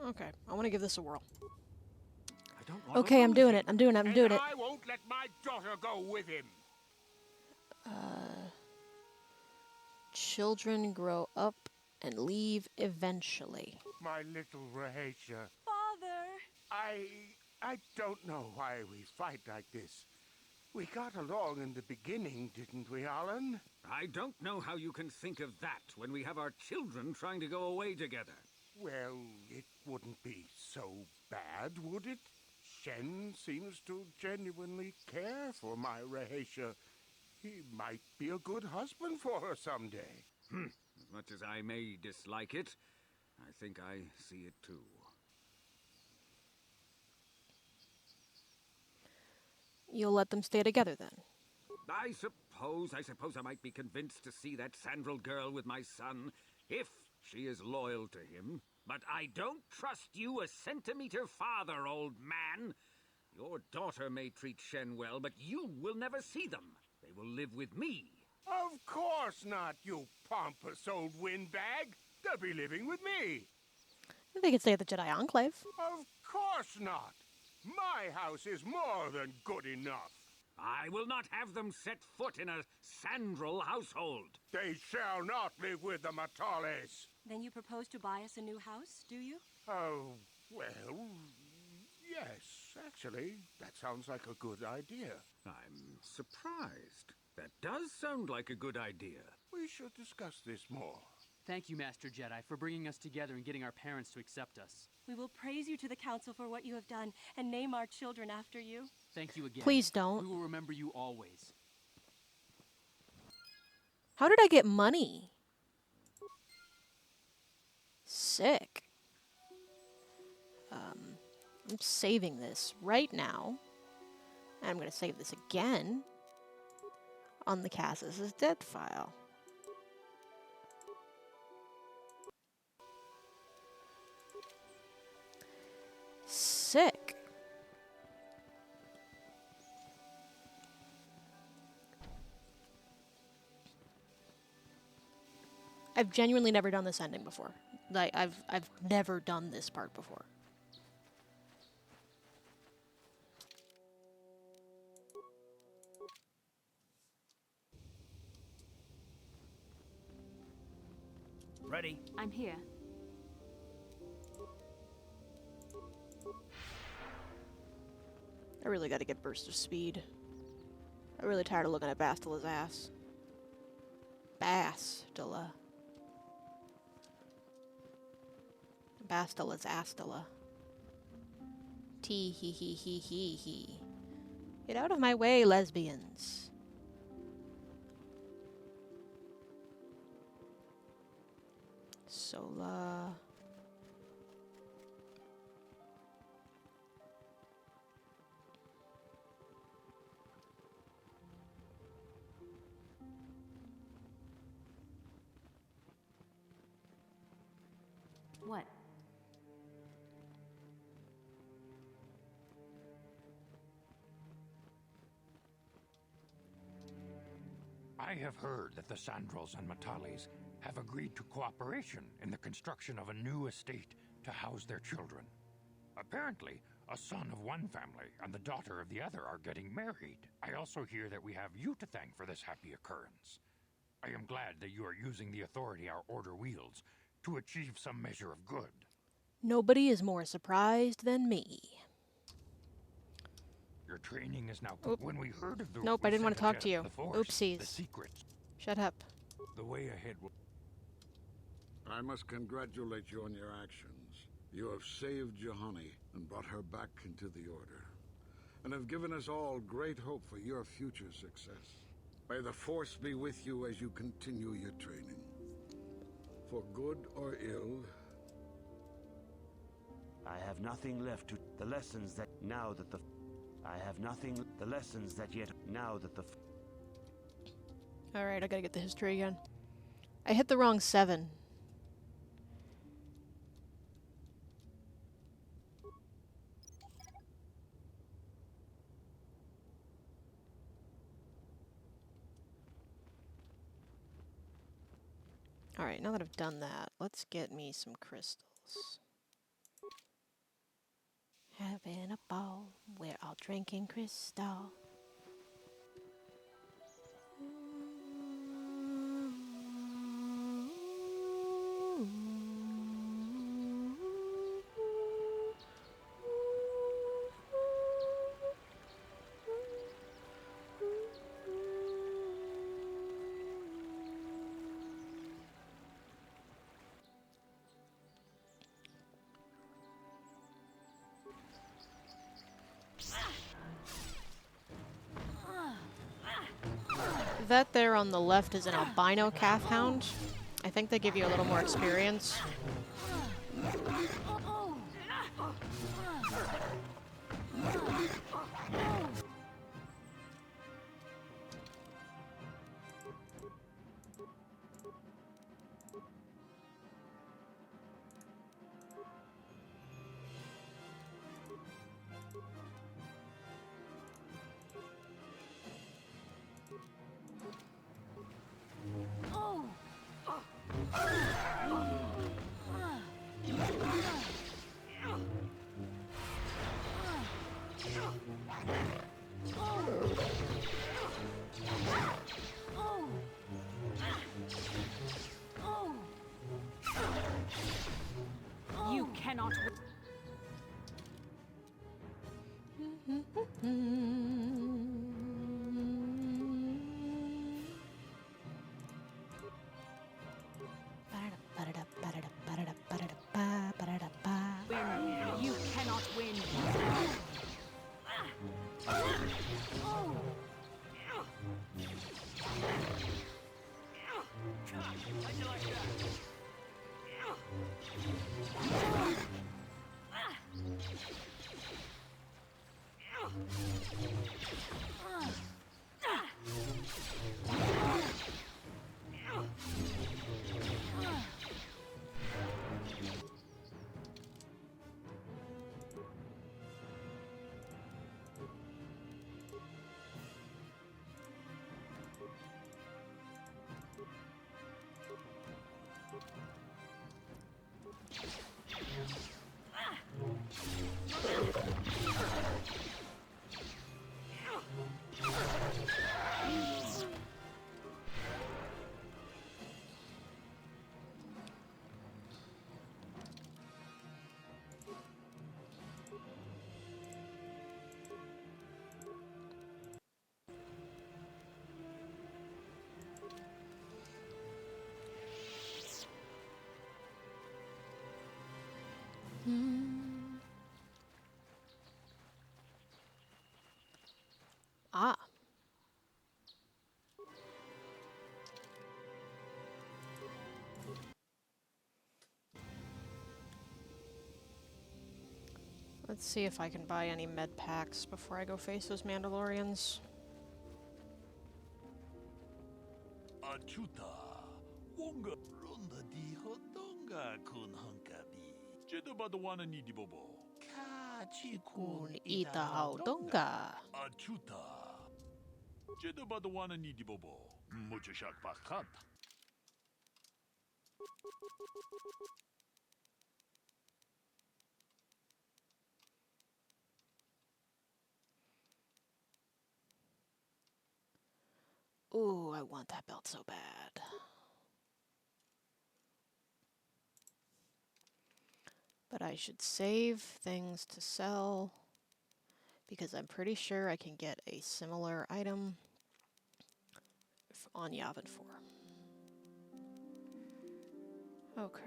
Okay, I want to give this a whirl. I don't want Okay, I'm doing it. I'm doing it. I'm doing it. I won't let my daughter go with him. Children grow up and leave eventually. My little Rehasia. Father! I don't know why we fight like this. We got along in the beginning, didn't we, Alan? I don't know how you can think of that when we have our children trying to go away together. Well, it wouldn't be so bad, would it? Shen seems to genuinely care for my Rehasia. He might be a good husband for her someday. As much as I may dislike it, I think I see it too. You'll let them stay together then? I suppose I might be convinced to see that Sandral girl with my son, if she is loyal to him. But I don't trust you a centimeter farther, old man. Your daughter may treat Shen well, but you will never see them. They will live with me. Of course not, you pompous old windbag. They'll be living with me. They could stay at the Jedi Enclave. Of course not. My house is more than good enough. I will not have them set foot in a Sandral household. They shall not live with the Matales. Then you propose to buy us a new house, do you? Oh, well, yes, actually, that sounds like a good idea. I'm surprised. That does sound like a good idea. We should discuss this more. Thank you, Master Jedi, for bringing us together and getting our parents to accept us. We will praise you to the council for what you have done and name our children after you. Thank you again. Please don't. We will remember you always. How did I get money? Sick. I'm saving this right now. I'm going to save this again on the Cassis is Dead file. Sick. I've genuinely never done this ending before. Like I've never done this part before. Ready? I'm here. I really gotta get burst of speed. I'm really tired of looking at Bastila's ass. Bastila. Bastila's Astila. Tee hee hee hee hee hee. Get out of my way, lesbians. Sola. What? I have heard that the Sandrels and Matalis have agreed to cooperation in the construction of a new estate to house their children. Apparently, a son of one family and the daughter of the other are getting married. I also hear that we have you to thank for this happy occurrence. I am glad that you are using the authority our order wields to achieve some measure of good. Nobody is more surprised than me. Your training is now... Oop. When we heard of the... Nope, I didn't want to talk to you. Oopsies. The secrets. Shut up. The way ahead will... I must congratulate you on your actions. You have saved Johanny and brought her back into the Order, and have given us all great hope for your future success. May the Force be with you as you continue your training. For good or ill... I have nothing left to... The lessons that... Now that the... I have nothing... The lessons that yet... Now that the... Alright, I gotta get the history again. I hit the wrong 7. Alright, now that I've done that, let's get me some crystals. Having a ball, we're all drinking crystal. That there on the left is an albino calf hound. I think they give you a little more experience. You cannot. Let's see if I can buy any med packs before I go face those Mandalorians. Achuta, wonga ronda di hotonga kun hunkabi. Jeda badawana ni di bobo. Kachi kun ita Donga. Achuta. Jeda badawana ni di bobo. Mucha shak pakat. Ooh, I want that belt so bad. But I should save things to sell because I'm pretty sure I can get a similar item on Yavin 4. Okay.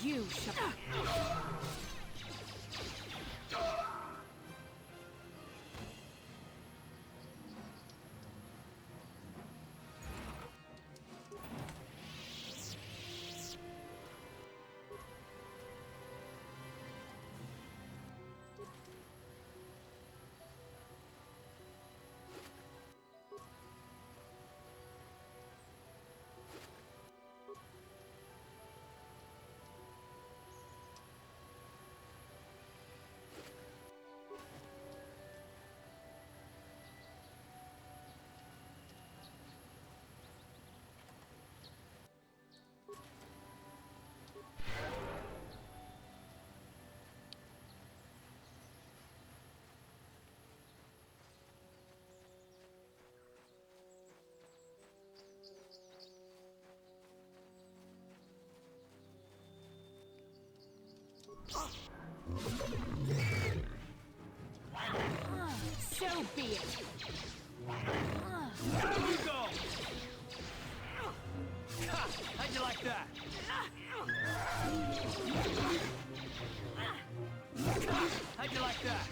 You shall. So be it. Down you go! Ha! How'd you like that? How'd you like that?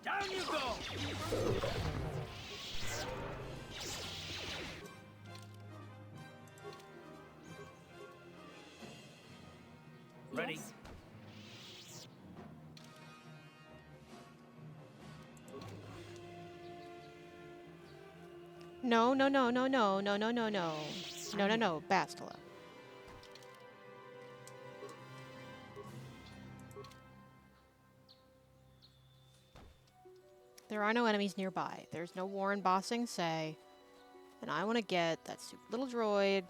Down you go! Ready? Yes. No, no, no, no, no, no, no, no, no. No, no, no, Bastila. There are no enemies nearby. There's no war in Ba Sing Se. And I want to get that stupid little droid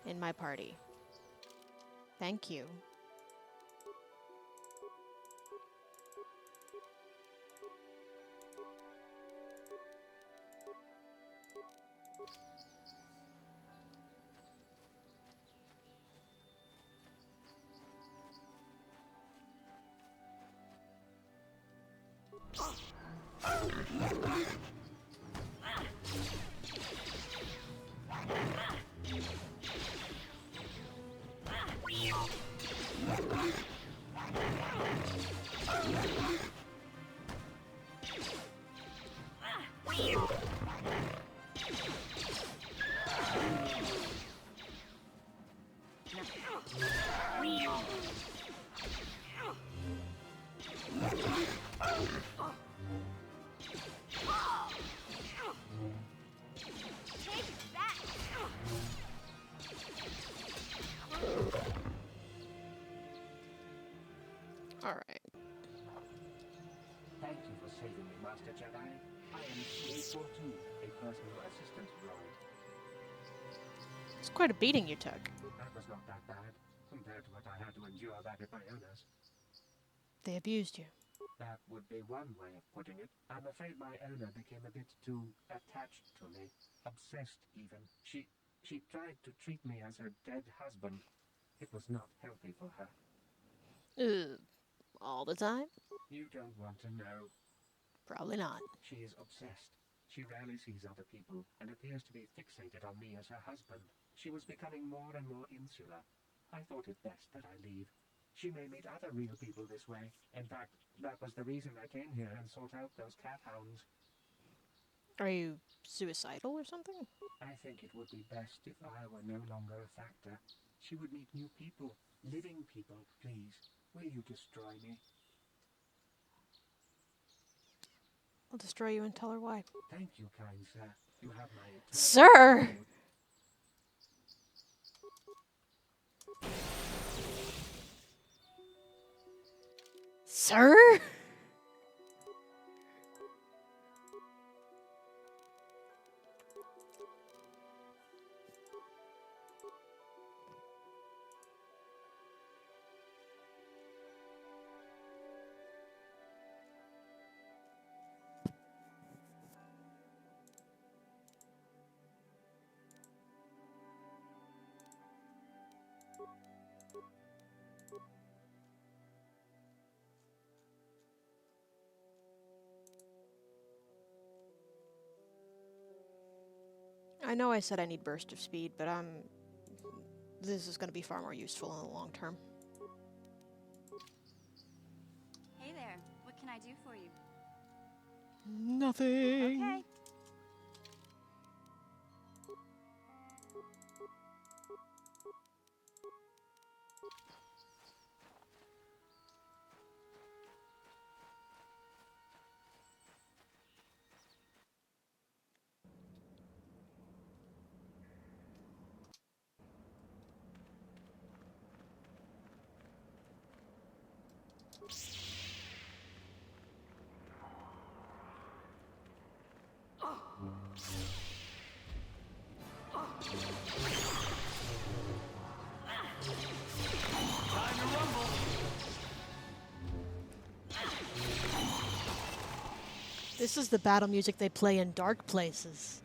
in my party. Thank you. Alright. Thank you for saving me, Master Jedi. I am C-42, a personal assistant droid. It's quite a beating you took. That was not that bad. compared to what I had to endure back at my owner's. They abused you. That would be one way of putting it. I'm afraid my owner became a bit too attached to me. Obsessed, even. She tried to treat me as her dead husband. It was not healthy for her. All the time? You don't want to know. Probably not. She is obsessed. She rarely sees other people and appears to be fixated on me as her husband. She was becoming more and more insular. I thought it best that I leave. She may meet other real people this way. In fact, that was the reason I came here and sought out those cat hounds. Are you suicidal or something? I think it would be best if I were no longer a factor. She would meet new people, living people. Please, will you destroy me? I'll destroy you and tell her why. Thank you, kind sir. You have my eternal Sir! gratitude. Sir? I know I said I need burst of speed, but this is going to be far more useful in the long term. Hey there, what can I do for you? Nothing. Okay. This is the battle music they play in dark places.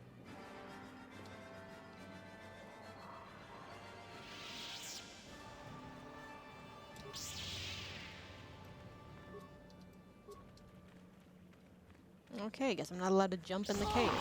Okay, guess I'm not allowed to jump in the cave.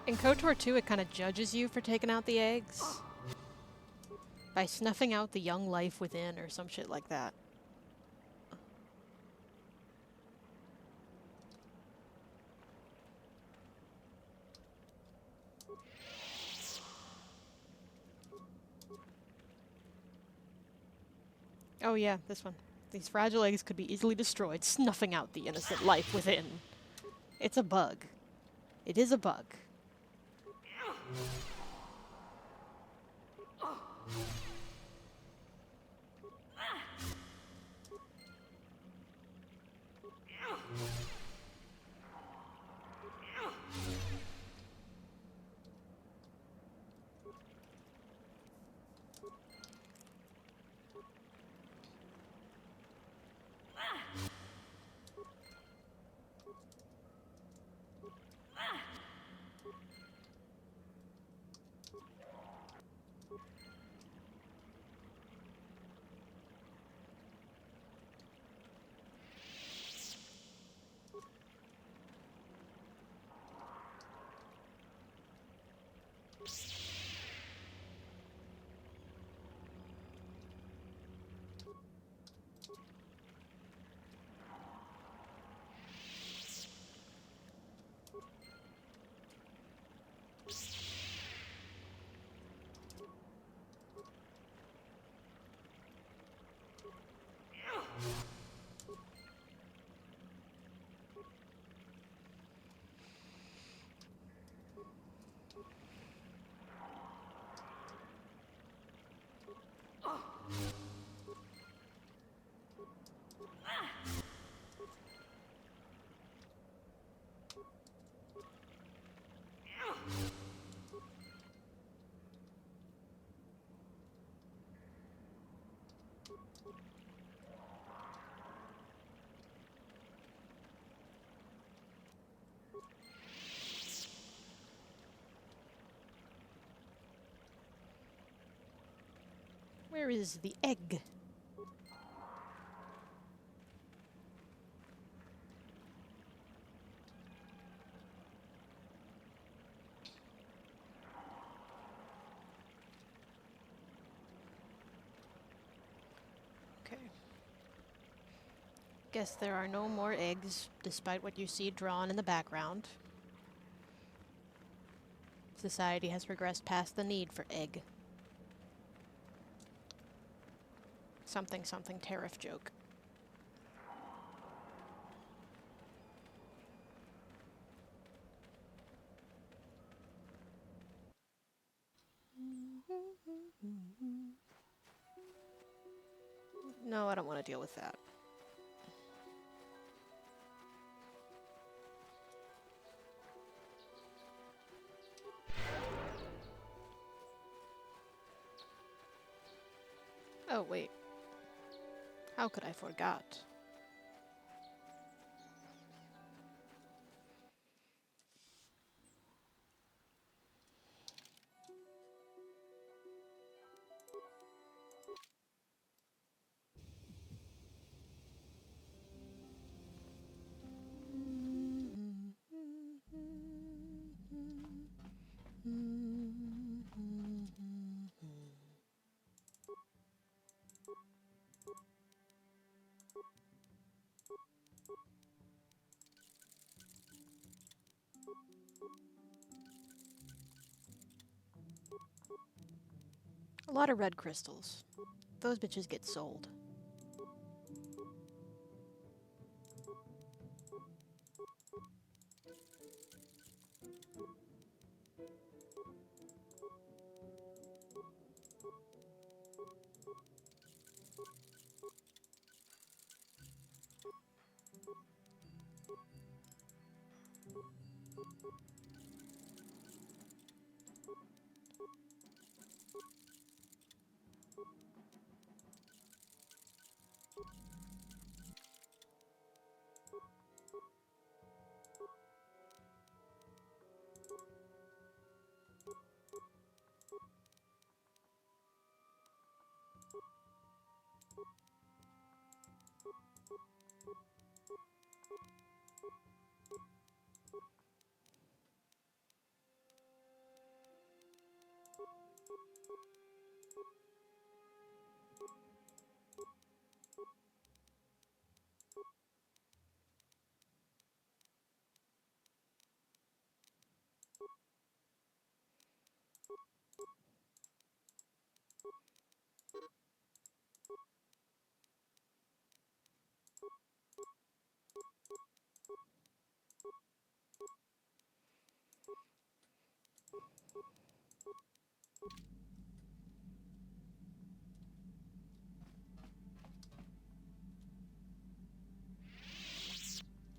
In KOTOR 2, it kind of judges you for taking out the eggs. By snuffing out the young life within or some shit like that. Oh yeah, this one. These fragile eggs could be easily destroyed, snuffing out the innocent life within. It's a bug. It is a bug. Where is the egg? Okay. Guess there are no more eggs, despite what you see drawn in the background. Society has progressed past the need for egg. Something something tariff joke. No, I don't want to deal with that. Oh, wait. How could I forgot? A lot of red crystals. Those bitches get sold.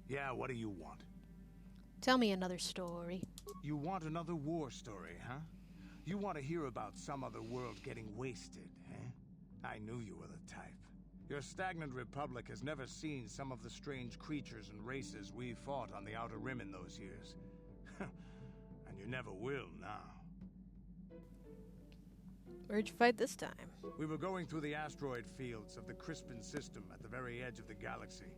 Yeah, what do you want? Tell me another story. You want another war story, huh? You want to hear about some other world getting wasted, eh? I knew you were the type. Your stagnant republic has never seen some of the strange creatures and races we fought on the Outer Rim in those years. And you never will now. Where'd you fight this time? We were going through the asteroid fields of the Crispin system at the very edge of the galaxy,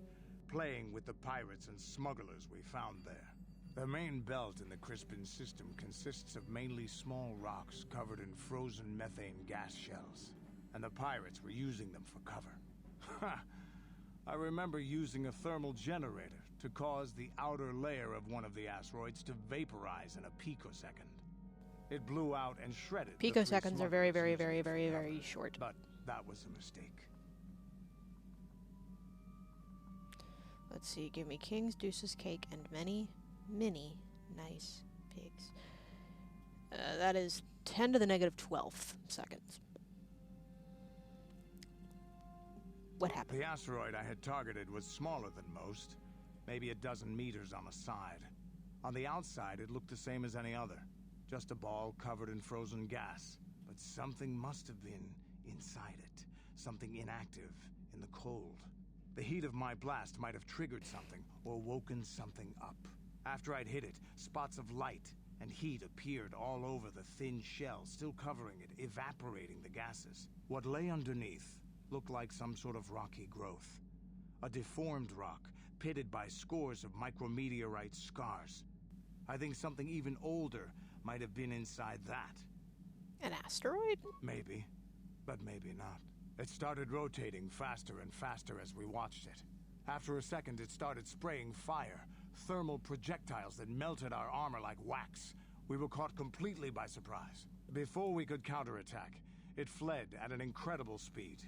playing with the pirates and smugglers we found there. The main belt in the Crispin system consists of mainly small rocks covered in frozen methane gas shells, and the pirates were using them for cover. Ha! I remember using a thermal generator to cause the outer layer of one of the asteroids to vaporize in a picosecond. It blew out and shredded. Picoseconds are very, very, very, very, very short. But that was a mistake. Let's see, give me kings, deuces, cake, and many, many nice pigs. That is 10 to the negative 12th seconds. What happened? The asteroid I had targeted was smaller than most, maybe a dozen meters on a side. On the outside, it looked the same as any other, just a ball covered in frozen gas. But something must have been inside it, something inactive in the cold. The heat of my blast might have triggered something or woken something up. After I'd hit it, spots of light and heat appeared all over the thin shell, still covering it, evaporating the gases. What lay underneath looked like some sort of rocky growth. A deformed rock, pitted by scores of micrometeorite scars. I think something even older might have been inside that. An asteroid? Maybe, but maybe not. It started rotating faster and faster as we watched it. After a second, it started spraying fire, thermal projectiles that melted our armor like wax. We were caught completely by surprise. Before we could counterattack, it fled at an incredible speed.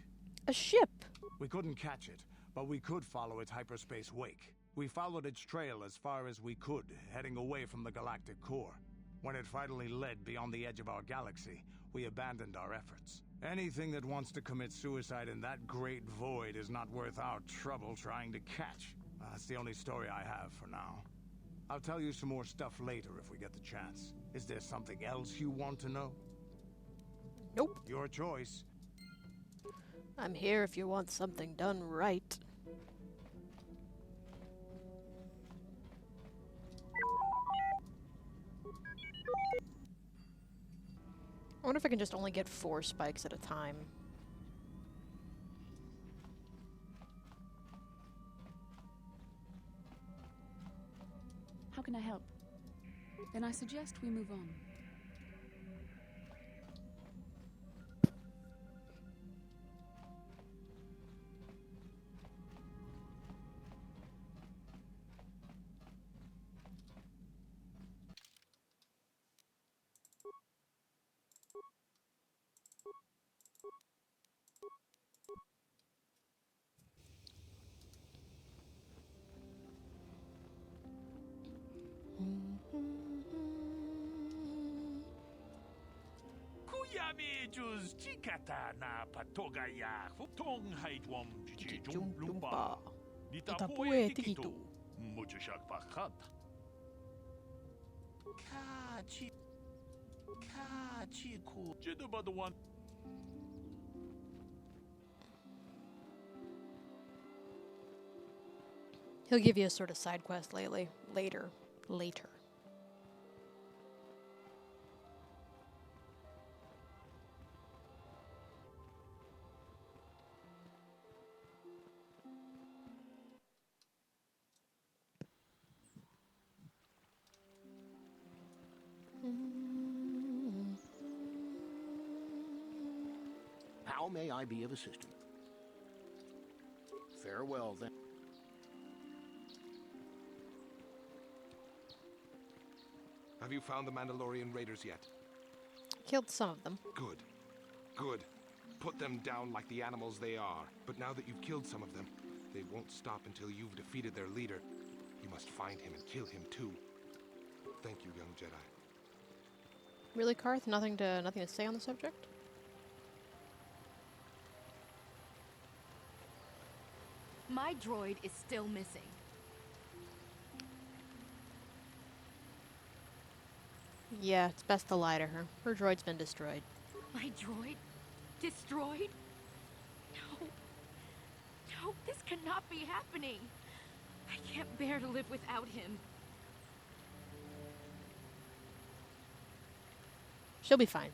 A ship! We couldn't catch it, but we could follow its hyperspace wake. We followed its trail as far as we could, heading away from the galactic core. When it finally led beyond the edge of our galaxy, we abandoned our efforts. Anything that wants to commit suicide in that great void is not worth our trouble trying to catch. That's the only story I have for now. I'll tell you some more stuff later if we get the chance. Is there something else you want to know? Nope. Your choice. I'm here if you want something done right. I wonder if I can just only get 4 spikes at a time. How can I help? Then I suggest we move on. Kuyami juz chikata na patogaya tong haitwam jijum lumpa. Nitapue tikito. Muchashak pakat. Kachiku. Jedabadawan. He'll give you a sort of side quest later. How may I be of assistance? Farewell, then. Have you found the Mandalorian raiders yet? Killed some of them. Good. Good. Put them down like the animals they are. But now that you've killed some of them, they won't stop until you've defeated their leader. You must find him and kill him too. Thank you, young Jedi. Really, Karth? Nothing to say on the subject? My droid is still missing. Yeah, it's best to lie to her. Her droid's been destroyed. My droid? Destroyed? No. No, this cannot be happening. I can't bear to live without him. She'll be fine.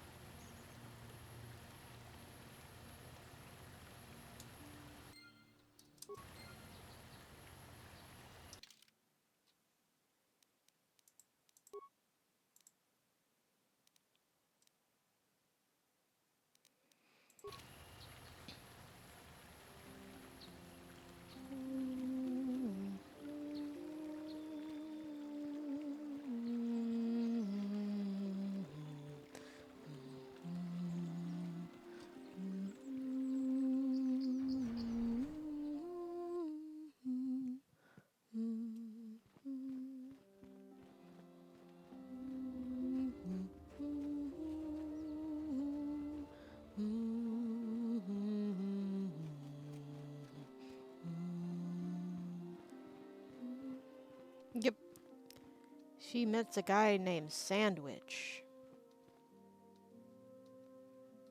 She met a guy named Sandwich.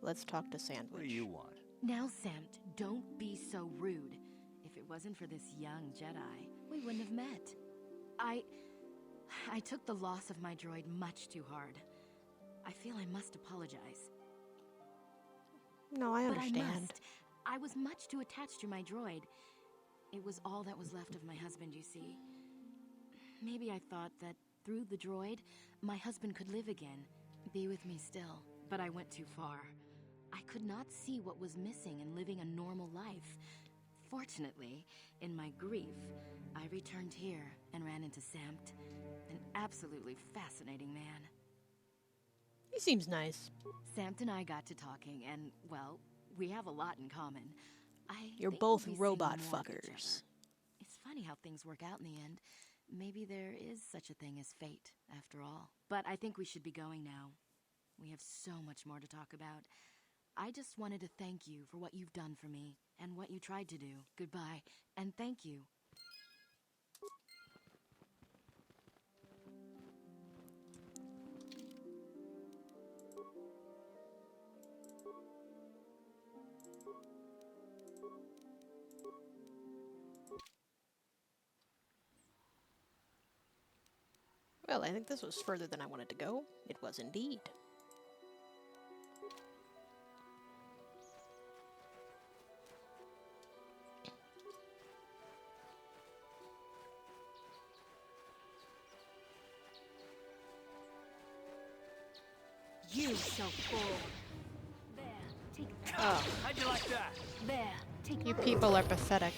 Let's talk to Sandwich. What do you want? Now, Samt, don't be so rude. If it wasn't for this young Jedi, we wouldn't have met. I took the loss of my droid much too hard. I feel I must apologize. No, I understand. But I must. I was much too attached to my droid. It was all that was left of my husband, you see. Maybe I thought that through the droid, my husband could live again, be with me still. But I went too far. I could not see what was missing in living a normal life. Fortunately, in my grief, I returned here and ran into Samt, an absolutely fascinating man. He seems nice. Samt and I got to talking, and, well, we have a lot in common. You're think both we'll be robot seeing more of each other. fuckers. It's funny how things work out in the end. Maybe there is such a thing as fate, after all. But I think we should be going now. We have so much more to talk about. I just wanted to thank you for what you've done for me, and what you tried to do. Goodbye, and thank you. Well, I think this was further than I wanted to go. It was indeed. You so full. There, take that. Oh. How'd you like that? There, take You that. people are pathetic.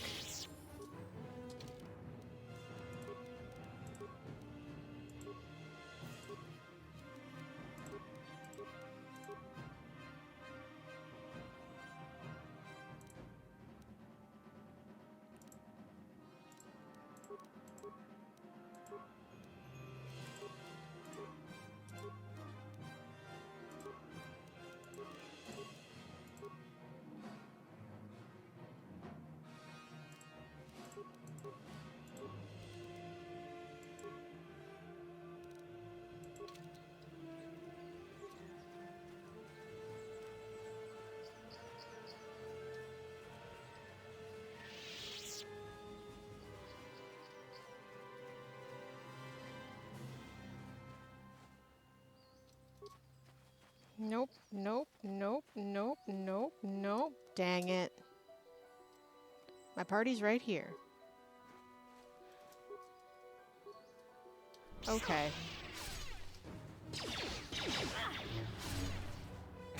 Nope, nope, nope, nope, nope, nope. Dang it. My party's right here. Okay.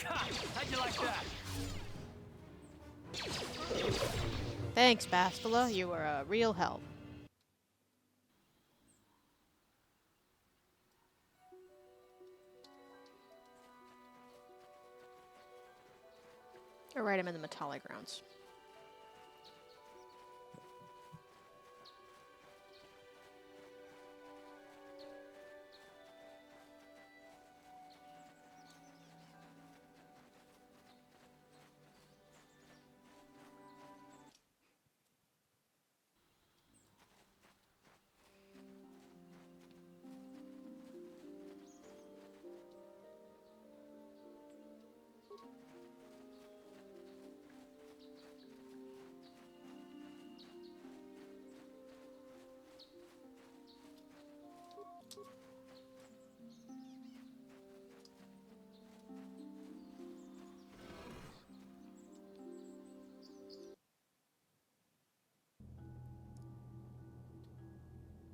How'd you like that? Thanks, Bastila. You were a real help. Alright, I'm in the Metallic grounds.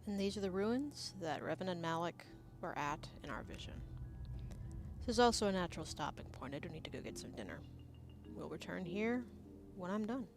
And these are the ruins that Revan and Malik were at in our vision. This is also a natural stopping point. I do need to go get some dinner. We'll return here when I'm done.